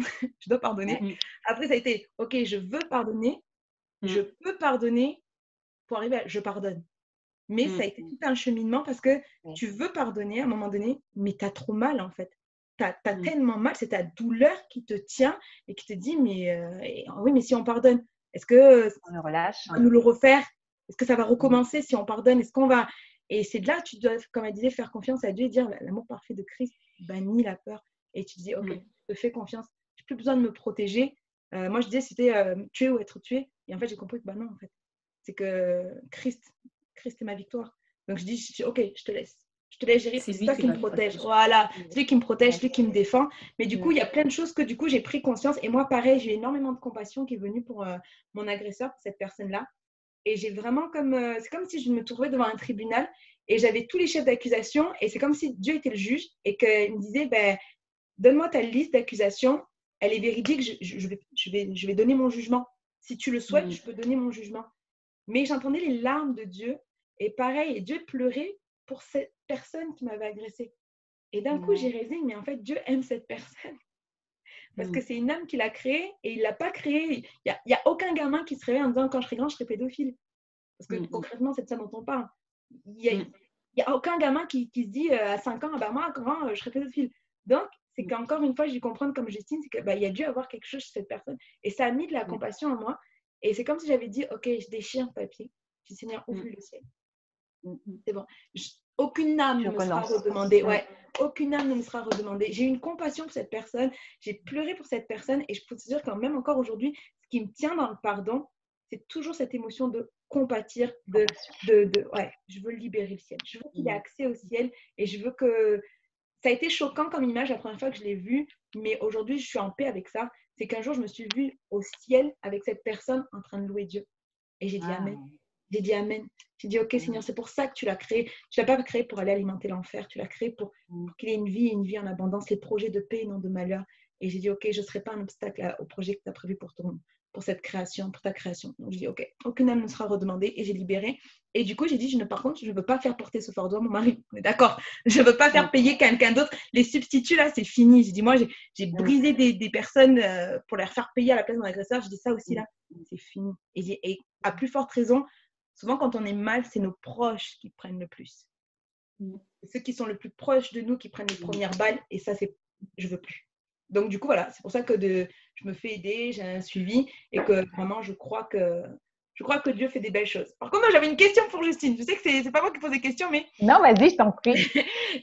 pardonner. Après, ça a été, ok, je veux pardonner, je peux pardonner pour arriver à je pardonne. Mais ça a été tout un cheminement parce que tu veux pardonner à un moment donné, mais tu as trop mal en fait. Tu as tellement mal, c'est ta douleur qui te tient et qui te dit, mais oui, mais si on pardonne, est-ce que on le relâche, on va nous le refaire? Est-ce que ça va recommencer si on pardonne? Est-ce qu'on va... Et c'est de là que tu dois, comme elle disait, faire confiance à Dieu et dire l'amour parfait de Christ bannit la peur. Et tu te dis, ok, je te fais confiance, j'ai plus besoin de me protéger. Moi, je disais, c'était tuer ou être tué. Et en fait, j'ai compris que non, en fait. C'est que Christ est ma victoire. Donc, je dis, ok, je te laisse gérer. C'est toi qui me protège. Voilà, c'est lui qui me protège, c'est lui qui me défend. Mais du coup, il y a plein de choses que du coup, j'ai pris conscience. Et moi, pareil, j'ai énormément de compassion qui est venue pour mon agresseur, pour cette personne-là. Et j'ai vraiment c'est comme si je me trouvais devant un tribunal et j'avais tous les chefs d'accusation et c'est comme si Dieu était le juge et qu'il me disait, ben, donne-moi ta liste d'accusations, elle est véridique, je vais donner mon jugement. Si tu le souhaites, je peux donner mon jugement. Mais j'entendais les larmes de Dieu et pareil, et Dieu pleurait pour cette personne qui m'avait agressée. Et d'un coup, j'ai réalisé, mais en fait, Dieu aime cette personne. Parce que c'est une âme qu'il a créée et il ne l'a pas créée. Il n'y a aucun gamin qui se réveille en disant quand je serai grand, je serai pédophile. Parce que concrètement, c'est de ça dont on parle. Il n'y a aucun gamin qui se dit à 5 ans, bah, moi, grand, je serai pédophile. Donc, c'est qu'encore une fois, je vais comprendre comme Justine, c'est qu'il y a dû avoir quelque chose chez cette personne. Et ça a mis de la compassion en moi. Et c'est comme si j'avais dit, ok, je déchire le papier. Je dis, Seigneur, ouvre le ciel. C'est bon. Aucune âme ne me sera redemandée. Ouais. Aucune âme ne me sera redemandée. J'ai eu une compassion pour cette personne. J'ai pleuré pour cette personne. Et je peux te dire que même encore aujourd'hui, ce qui me tient dans le pardon, c'est toujours cette émotion de compatir, ouais, je veux libérer le ciel. Je veux qu'il ait accès au ciel. Et je veux que... Ça a été choquant comme image la première fois que je l'ai vu. Mais aujourd'hui, je suis en paix avec ça. C'est qu'un jour, je me suis vue au ciel avec cette personne en train de louer Dieu. Et j'ai dit Amen. J'ai dit Amen. J'ai dit, ok Seigneur, c'est pour ça que tu l'as créé. Tu ne l'as pas créé pour aller alimenter l'enfer. Tu l'as créé pour qu'il ait une vie en abondance, les projets de paix et non de malheur. Et j'ai dit, ok, je ne serai pas un obstacle au projet que tu as prévu pour cette création, pour ta création. Donc j'ai dit, ok, aucune âme ne sera redemandée et j'ai libéré. Et du coup, j'ai dit, par contre, je ne veux pas faire porter ce fardeau à mon mari. On est d'accord. Je ne veux pas faire payer quelqu'un d'autre. Les substituts, là, c'est fini. J'ai dit, moi, j'ai brisé des personnes pour leur faire payer à la place de mon agresseur. J'ai dit, ça aussi, là, c'est fini. Et à plus forte raison, souvent, quand on est mal, c'est nos proches qui prennent le plus. Ceux qui sont le plus proches de nous qui prennent les premières balles. Et ça, je veux plus. Donc, du coup, voilà, c'est pour ça que je me fais aider, j'ai un suivi et que vraiment, je crois que Dieu fait des belles choses. Par contre, moi, j'avais une question pour Justine. Je sais que c'est pas moi qui pose des questions, mais... Non, vas-y, je t'en prie.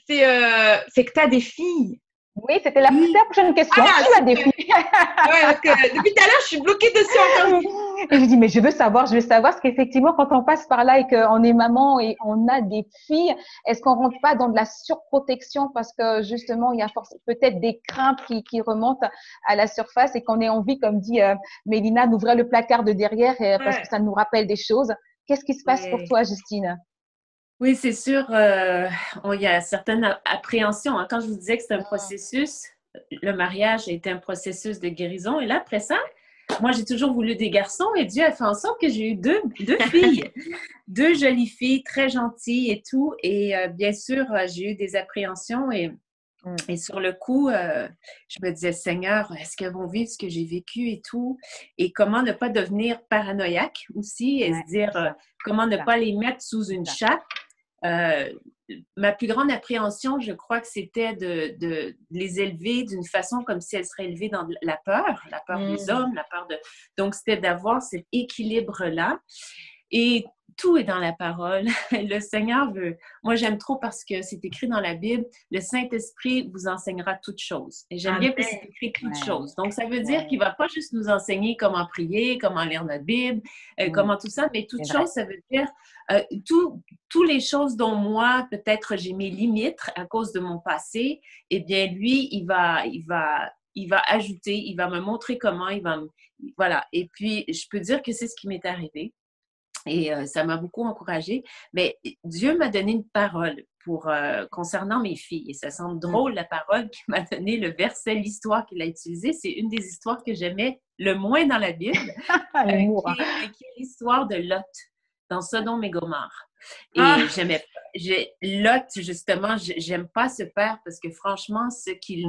c'est que tu as des filles. Oui, c'était la prochaine question. Tu as des filles. Ouais, parce que depuis tout à l'heure, je suis bloquée dessus encore. Et je dis, mais je veux savoir, parce qu'effectivement, quand on passe par là et qu'on est maman et on a des filles, est-ce qu'on rentre pas dans de la surprotection parce que justement, il y a peut-être des craintes qui remontent à la surface et qu'on ait envie, comme dit Mélina, d'ouvrir le placard de derrière parce que ça nous rappelle des choses. Qu'est-ce qui se passe pour toi, Justine? Oui, c'est sûr, il y a certaines appréhensions. Quand je vous disais que c'est un processus, le mariage a été un processus de guérison. Et là, après ça, moi, j'ai toujours voulu des garçons et Dieu a fait en sorte que j'ai eu deux filles, deux jolies filles très gentilles et tout. Et bien sûr, j'ai eu des appréhensions et sur le coup, je me disais, Seigneur, est-ce qu'elles vont vivre ce que j'ai vécu et tout? Et comment ne pas devenir paranoïaque aussi et se dire comment ne pas les mettre sous une chape? Ma plus grande appréhension, je crois que c'était de les élever d'une façon comme si elles seraient élevées dans la peur des hommes, la peur de... Donc, c'était d'avoir cet équilibre-là. Et tout est dans la parole. Le Seigneur veut. Moi, j'aime trop parce que c'est écrit dans la Bible, le Saint-Esprit vous enseignera toutes choses. Et j'aime bien que c'est écrit toutes choses. Donc, ça veut dire qu'il ne va pas juste nous enseigner comment prier, comment lire notre Bible, comment tout ça, mais toutes choses, ça veut dire toutes les choses dont moi, peut-être, j'ai mes limites à cause de mon passé, eh bien, lui, il va ajouter, il va me montrer comment, voilà. Et puis, je peux dire que c'est ce qui m'est arrivé. Et ça m'a beaucoup encouragée. Mais Dieu m'a donné une parole concernant mes filles. Et ça semble drôle, la parole qu'il m'a donnée, le verset, l'histoire qu'il a utilisée. C'est une des histoires que j'aimais le moins dans la Bible, qui est l'histoire de Lot dans Sodome et Gomorrhe. Et Lot, justement, j'aime pas ce père parce que franchement, ce qu'il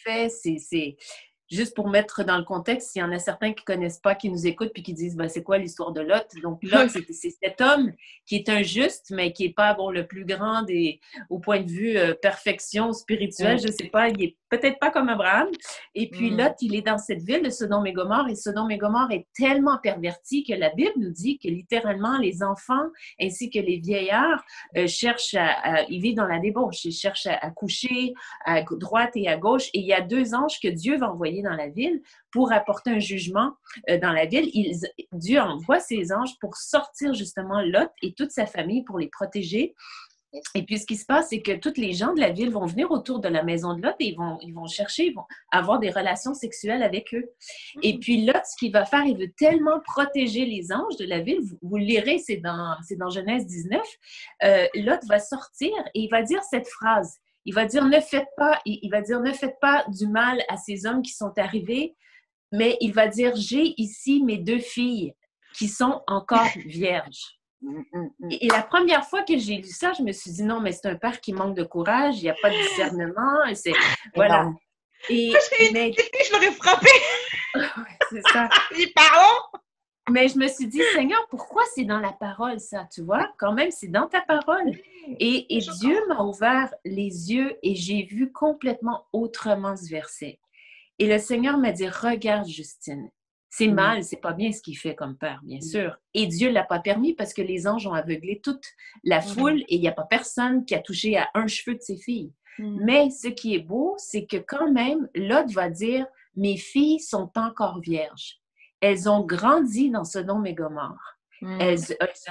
fait, c'est juste pour mettre dans le contexte, il y en a certains qui ne connaissent pas, qui nous écoutent puis qui disent ben, c'est quoi l'histoire de Lot? Donc, Lot, c'est cet homme qui est un juste, mais qui n'est pas le plus grand au point de vue perfection spirituelle. Je ne sais pas, il n'est peut-être pas comme Abraham. Et puis, Lot, il est dans cette ville de Sodome et Gomorrhe. Et Sodome et Gomorrhe est tellement perverti que la Bible nous dit que littéralement, les enfants ainsi que les vieillards ils vivent dans la débauche. Ils cherchent à coucher à droite et à gauche. Et il y a 2 anges que Dieu va envoyer dans la ville pour apporter un jugement dans la ville. Dieu envoie ces anges pour sortir justement Lot et toute sa famille pour les protéger. Et puis, ce qui se passe, c'est que tous les gens de la ville vont venir autour de la maison de Lot et ils vont chercher, ils vont avoir des relations sexuelles avec eux. Et puis, Lot, ce qu'il va faire, il veut tellement protéger les anges de la ville. Vous le lirez, c'est dans Genèse 19. Lot va sortir et il va dire cette phrase. Il va dire, ne faites pas du mal à ces hommes qui sont arrivés, mais il va dire, j'ai ici mes 2 filles qui sont encore vierges. Et la première fois que j'ai lu ça, je me suis dit, non, mais c'est un père qui manque de courage, il n'y a pas de discernement. Voilà. Et, je l'aurais frappé. C'est ça. Pardon? Mais je me suis dit, Seigneur, pourquoi c'est dans la parole, ça? Tu vois, quand même, c'est dans ta parole. Et Dieu m'a ouvert les yeux et j'ai vu complètement autrement ce verset. Et le Seigneur m'a dit, regarde, Justine, c'est mal, c'est pas bien ce qu'il fait comme père, bien sûr. Et Dieu ne l'a pas permis parce que les anges ont aveuglé toute la foule et il n'y a pas personne qui a touché à un cheveu de ses filles. Mais ce qui est beau, c'est que quand même, Lot va dire, mes filles sont encore vierges. Elles ont grandi dans Sodome et Gomorrhe. Elles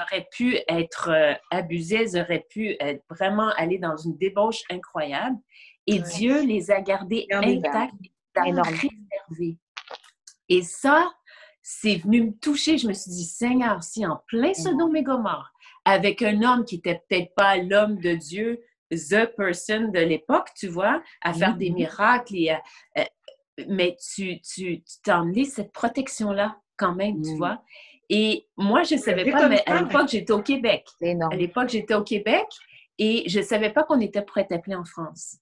auraient pu être abusées, elles auraient pu vraiment aller dans une débauche incroyable. Et Dieu les a gardées intactes, préservées. Et ça, c'est venu me toucher. Je me suis dit, Seigneur, si en plein Sodome et Gomorrhe, avec un homme qui n'était peut-être pas l'homme de Dieu, the person de l'époque, tu vois, à faire des miracles, mais tu t'en lis cette protection-là quand même, tu vois. Et moi, je ne savais pas, mais à l'époque, j'étais au Québec. À l'époque, j'étais au Québec et je ne savais pas qu'on était pour être appelé en France.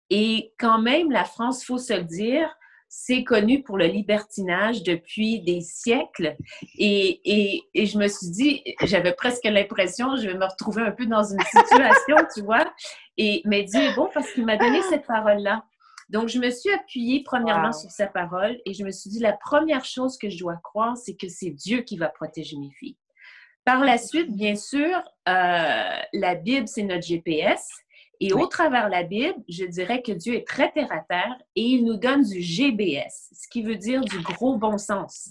Et quand même, la France, il faut se le dire, c'est connu pour le libertinage depuis des siècles. Et je me suis dit, j'avais presque l'impression, je vais me retrouver un peu dans une situation, tu vois. Mais Dieu est bon parce qu'il m'a donné cette parole-là. Donc, je me suis appuyée premièrement sur sa parole et je me suis dit, la première chose que je dois croire, c'est que c'est Dieu qui va protéger mes filles. Par la suite, bien sûr, la Bible, c'est notre GPS. Et au travers de la Bible, je dirais que Dieu est très terre-à-terre et il nous donne du GBS, ce qui veut dire du gros bon sens.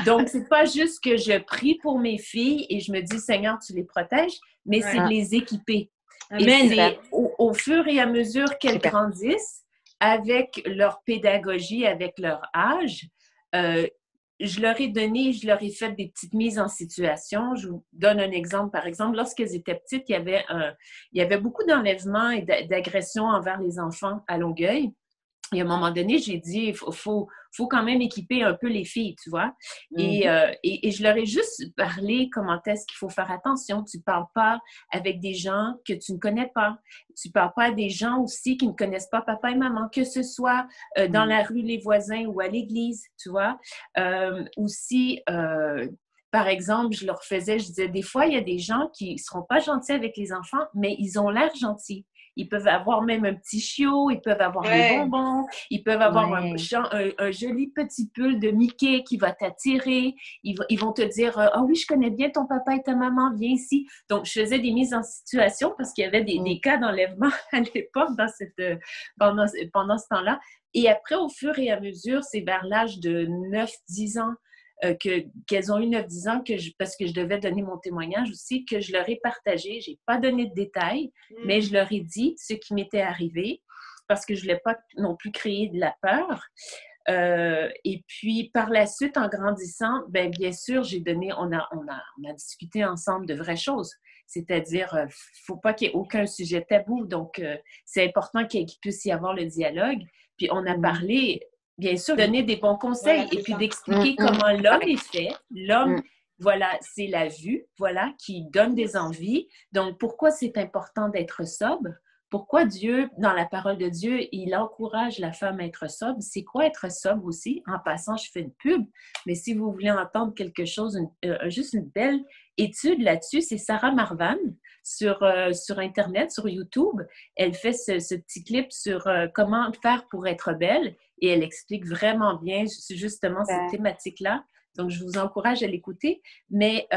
Donc, c'est pas juste que je prie pour mes filles et je me dis, Seigneur, tu les protèges, mais c'est de les équiper. Amen. Et c'est au fur et à mesure qu'elles grandissent, avec leur pédagogie, avec leur âge, je leur ai fait des petites mises en situation. Je vous donne un exemple. Par exemple, lorsqu'elles étaient petites, il y avait beaucoup d'enlèvements et d'agressions envers les enfants à Longueuil. Et à un moment donné, j'ai dit, il faut quand même équiper un peu les filles, tu vois. Et je leur ai juste parlé comment est-ce qu'il faut faire attention. Tu ne parles pas avec des gens que tu ne connais pas. Tu ne parles pas à des gens aussi qui ne connaissent pas papa et maman, que ce soit dans la rue, les voisins ou à l'église, tu vois. Aussi, par exemple, je disais, des fois, il y a des gens qui ne seront pas gentils avec les enfants, mais ils ont l'air gentils. Ils peuvent avoir même un petit chiot, ils peuvent avoir des bonbons, ils peuvent avoir un joli petit pull de Mickey qui va t'attirer. Ils vont te dire « Ah oui, je connais bien ton papa et ta maman, viens ici. » Donc, je faisais des mises en situation parce qu'il y avait des cas d'enlèvement à l'époque pendant ce temps-là. Et après, au fur et à mesure, c'est vers l'âge de 9-10 ans qu'elles ont eu 9-10 ans, parce que je devais donner mon témoignage aussi, que je leur ai partagé. Je n'ai pas donné de détails, mais je leur ai dit ce qui m'était arrivé parce que je ne voulais pas non plus créer de la peur. Et puis, par la suite, en grandissant, bien sûr, on a discuté ensemble de vraies choses. C'est-à-dire, il ne faut pas qu'il y ait aucun sujet tabou. Donc, c'est important qu'il puisse y avoir le dialogue. Puis, on a parlé, bien sûr, donner des bons conseils et puis d'expliquer comment l'homme est fait. L'homme, voilà, c'est la vue, voilà, qui donne des envies. Donc, pourquoi c'est important d'être sobre? Pourquoi Dieu, dans la parole de Dieu, il encourage la femme à être sobre? C'est quoi être sobre aussi? En passant, je fais une pub, mais si vous voulez entendre quelque chose, juste une belle étude là-dessus, c'est Sarah Marvan sur Internet, sur YouTube. Elle fait ce petit clip sur comment faire pour être belle et elle explique vraiment bien justement cette thématique-là. Donc, je vous encourage à l'écouter. Mais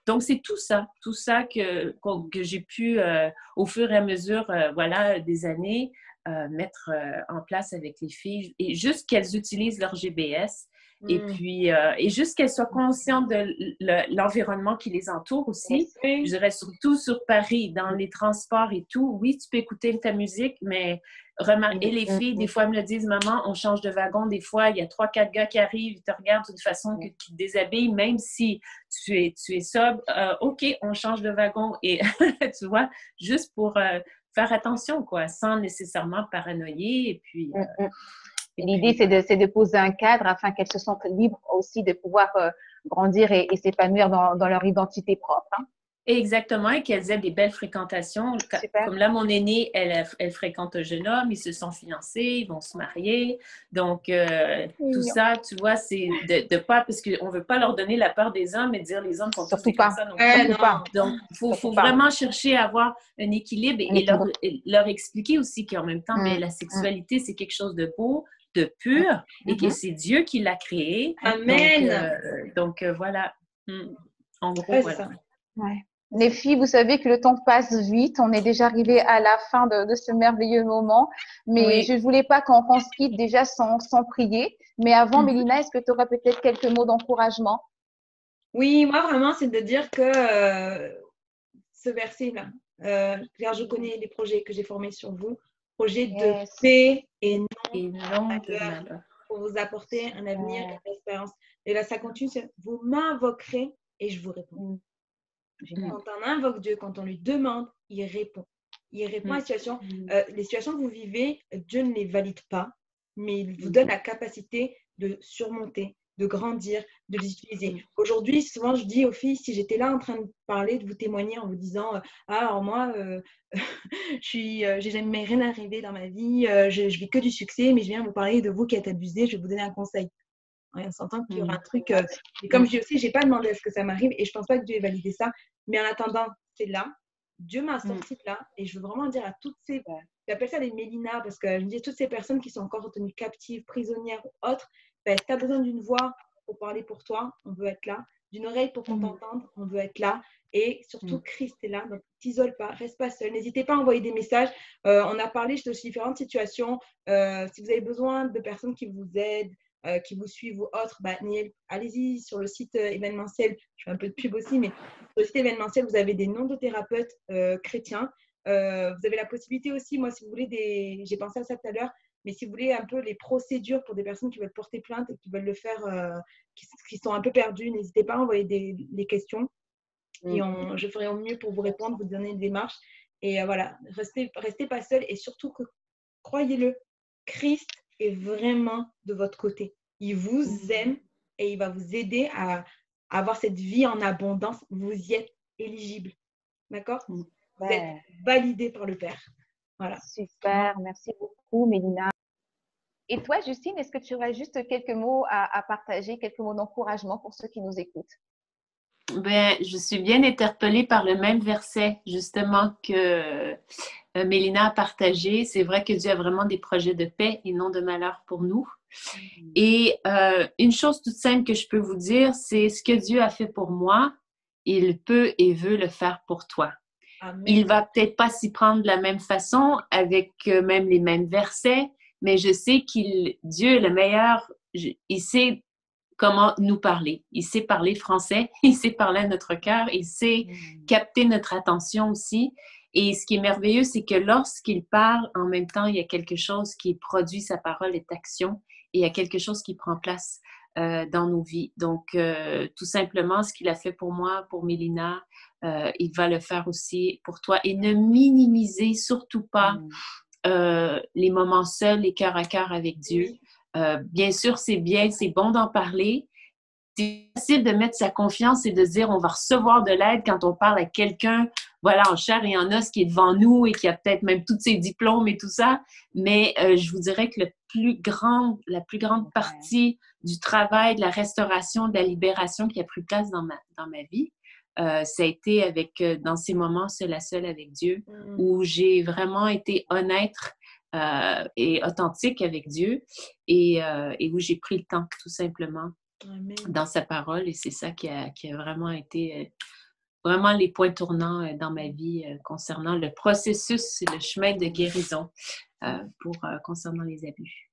donc, c'est tout ça que j'ai pu, au fur et à mesure voilà, des années, mettre en place avec les filles. Et juste qu'elles utilisent leur GBS. Et puis, et juste qu'elles soient conscientes de l'environnement qui les entoure aussi. Je dirais surtout sur Paris, dans les transports et tout. Oui, tu peux écouter ta musique, mais remarquez, les filles, des fois, elles me le disent, maman, on change de wagon. Des fois, il y a 3-4 gars qui arrivent, ils te regardent d'une façon qui te déshabille, même si tu es sobre. OK, on change de wagon. Et tu vois, juste pour faire attention, quoi, sans nécessairement paranoïer. Et puis. L'idée, c'est de poser un cadre afin qu'elles se sentent libres aussi de pouvoir grandir et s'épanouir dans leur identité propre. Hein. Exactement, et qu'elles aient des belles fréquentations. Super. Comme là, mon aînée, elle fréquente un jeune homme, ils se sont fiancés, ils vont se marier. Donc, tout ça, tu vois, c'est de pas, parce qu'on ne veut pas leur donner la peur des hommes et dire les hommes sont tous comme ça. Surtout pas. Donc, il faut vraiment chercher à avoir un équilibre et leur expliquer aussi qu'en même temps, la sexualité, c'est quelque chose de beau, de pur, et que c'est Dieu qui l'a créé. Amen. Donc voilà. En gros, voilà. Ça. Ouais. Les filles, vous savez que le temps passe vite. On est déjà arrivé à la fin de ce merveilleux moment. Mais je ne voulais pas qu'on se quitte déjà sans prier. Mais avant, Mélina, est-ce que tu auras peut-être quelques mots d'encouragement? Oui, moi, vraiment, c'est de dire que ce verset-là, car je connais les projets que j'ai formés sur vous, projets de paix et non de malheur, pour vous apporter un avenir et une espérance. Et là, ça continue, vous m'invoquerez et je vous réponds. Quand on invoque Dieu, quand on lui demande, il répond. Il répond à la situation. Les situations que vous vivez, Dieu ne les valide pas, mais il vous donne la capacité de surmonter, de grandir, de les utiliser. Aujourd'hui, souvent, je dis aux filles, si j'étais là en train de parler, de vous témoigner en vous disant « Ah, alors moi, j'ai jamais rien arrivé dans ma vie, je vis que du succès, mais je viens vous parler de vous qui êtes abusé, je vais vous donner un conseil. » On s'entend qu'il y aura un truc. Et comme je dis aussi, je n'ai pas demandé à ce que ça m'arrive et je ne pense pas que Dieu ait validé ça. Mais en attendant, c'est là. Dieu m'a sorti de là et je veux vraiment dire à toutes ces. J'appelle ça des Mélina parce que je me dis toutes ces personnes qui sont encore retenues captives, prisonnières ou autres. Ben, si tu as besoin d'une voix pour parler pour toi, on veut être là. D'une oreille pour qu'on t'entende, on veut être là. Et surtout, Christ est là. Donc, t'isole pas, reste pas seul. N'hésitez pas à envoyer des messages. On a parlé de différentes situations. Si vous avez besoin de personnes qui vous aident, qui vous suivent ou autres, allez-y sur le site événementiel. Je fais un peu de pub aussi, mais sur le site événementiel, vous avez des noms de thérapeutes chrétiens. Vous avez la possibilité aussi, moi, si vous voulez, j'ai pensé à ça tout à l'heure, mais si vous voulez un peu les procédures pour des personnes qui veulent porter plainte et qui veulent le faire, qui sont un peu perdues, n'hésitez pas à envoyer des questions. Et je ferai au mieux pour vous répondre, vous donner une démarche. Et voilà, restez pas seul et surtout que, croyez-le, Christ est vraiment de votre côté. Il vous aime et il va vous aider à avoir cette vie en abondance. Vous y êtes éligible. D'accord? Vous êtes validé par le Père. Voilà. Super, merci beaucoup, Mélina. Et toi, Justine, est-ce que tu aurais juste quelques mots à partager, quelques mots d'encouragement pour ceux qui nous écoutent? Ben, je suis bien interpellée par le même verset, justement, que Mélina a partagé. C'est vrai que Dieu a vraiment des projets de paix et non de malheur pour nous. Et une chose toute simple que je peux vous dire, c'est ce que Dieu a fait pour moi, il peut et veut le faire pour toi. Amen. Il va peut-être pas s'y prendre de la même façon, avec même les mêmes versets, mais je sais Dieu est le meilleur, il sait comment nous parler. Il sait parler français, il sait parler à notre cœur, il sait capter notre attention aussi. Et ce qui est merveilleux, c'est que lorsqu'il parle, en même temps, il y a quelque chose qui produit, sa parole est action, et il y a quelque chose qui prend place dans nos vies. Donc, tout simplement, ce qu'il a fait pour moi, pour Mélina, il va le faire aussi pour toi. Et ne minimisez surtout pas les moments seuls, les cœur à cœur avec Dieu. Bien sûr, c'est bien, c'est bon d'en parler. C'est facile de mettre sa confiance et de dire on va recevoir de l'aide quand on parle à quelqu'un, voilà, en chair et en os qui est devant nous et qui a peut-être même tous ses diplômes et tout ça. Mais je vous dirais que la plus grande partie du travail, de la restauration, de la libération qui a pris place dans ma vie, ça a été dans ces moments seul à seul avec Dieu, où j'ai vraiment été honnête et authentique avec Dieu et où j'ai pris le temps, tout simplement, Amen. dans sa parole. Et c'est ça qui a vraiment été vraiment les points tournants dans ma vie concernant le processus et le chemin de guérison concernant les abus.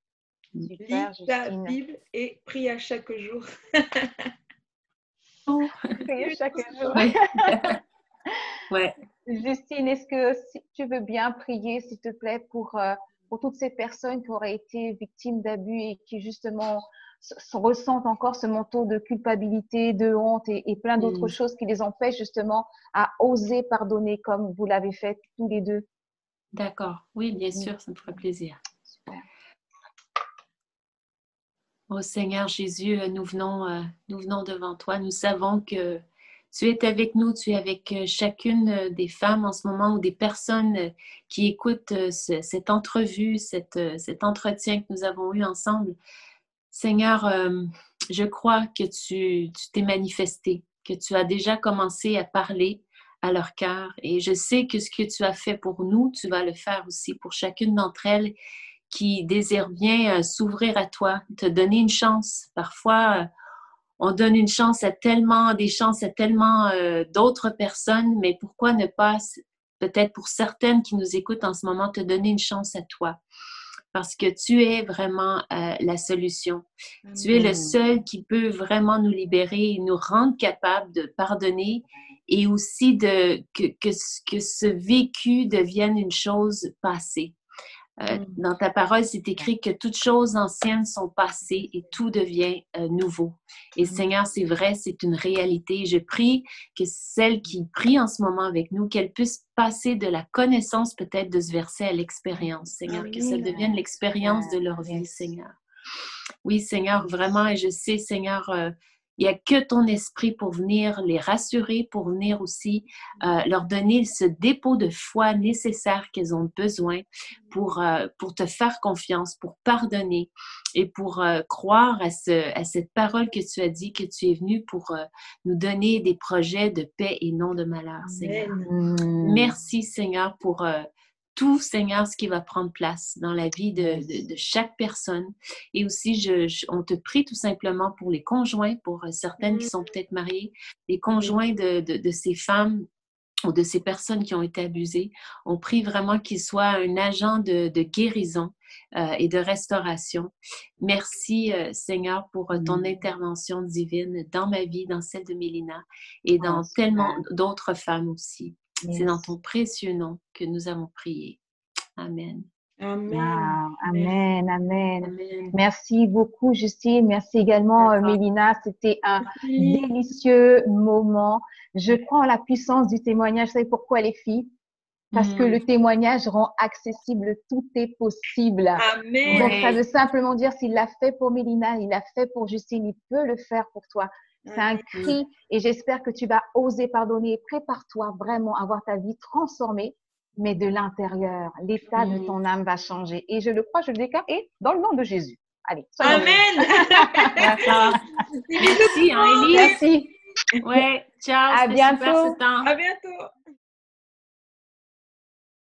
Super, Lis ta Justine. Bible et prie à chaque jour. Priez chaque jour. Oui. Ouais. Justine, est-ce que si tu veux bien prier, s'il te plaît, pour toutes ces personnes qui auraient été victimes d'abus et qui justement ressentent encore ce manteau de culpabilité, de honte et plein d'autres choses qui les empêchent justement à oser pardonner comme vous l'avez fait tous les deux? D'accord. Oui, bien sûr, ça me fera plaisir. Super. Ô Seigneur Jésus, nous venons devant toi. Nous savons que tu es avec nous, tu es avec chacune des femmes en ce moment ou des personnes qui écoutent cette entrevue, cet entretien que nous avons eu ensemble. Seigneur, je crois que tu t'es manifesté, que tu as déjà commencé à parler à leur cœur. Et je sais que ce que tu as fait pour nous, tu vas le faire aussi pour chacune d'entre elles qui désirent bien s'ouvrir à toi, te donner une chance. Parfois, on donne des chances à tellement d'autres personnes, mais pourquoi ne pas, peut-être pour certaines qui nous écoutent en ce moment, te donner une chance à toi? Parce que tu es vraiment la solution. Tu es le seul qui peut vraiment nous libérer et nous rendre capables de pardonner et aussi que ce vécu devienne une chose passée. Dans ta parole, c'est écrit que toutes choses anciennes sont passées et tout devient nouveau. Et Seigneur, c'est vrai, c'est une réalité. Je prie que celles qui prient en ce moment avec nous, qu'elles puissent passer de la connaissance peut-être de ce verset à l'expérience, Seigneur, que ça devienne l'expérience de leur vie, Seigneur. Oui, Seigneur, vraiment, et je sais, Seigneur, il n'y a que ton esprit pour venir les rassurer, pour venir aussi leur donner ce dépôt de foi nécessaire qu'elles ont besoin pour te faire confiance, pour pardonner et pour croire à cette parole que tu as dit, que tu es venu pour nous donner des projets de paix et non de malheur, Seigneur. Merci, Seigneur, pour tout, Seigneur, ce qui va prendre place dans la vie de chaque personne. Et aussi, on te prie tout simplement pour les conjoints, pour certaines qui sont peut-être mariées, les conjoints de ces femmes ou de ces personnes qui ont été abusées. On prie vraiment qu'ils soient un agent de guérison et de restauration. Merci, Seigneur, pour ton intervention divine dans ma vie, dans celle de Mélina et dans tellement d'autres femmes aussi. C'est dans ton précieux nom que nous avons prié. Amen. Amen. Wow. Amen, amen. Amen. Merci beaucoup, Justine. Merci également, Mélina. C'était un délicieux moment. Je crois en la puissance du témoignage. Vous savez pourquoi, les filles? Parce que le témoignage rend accessible, tout est possible. Amen. Donc, ça veut simplement dire s'il l'a fait pour Mélina, il l'a fait pour Justine, il peut le faire pour toi. C'est un cri et j'espère que tu vas oser pardonner. Prépare-toi vraiment à voir ta vie transformée, mais de l'intérieur. L'état de ton âme va changer. Et je le crois, je le déclare, et dans le nom de Jésus. Allez, Amen. D'accord. Merci, Élie. Merci. Ouais, Ciao, À c'était super bientôt. ce temps. À bientôt.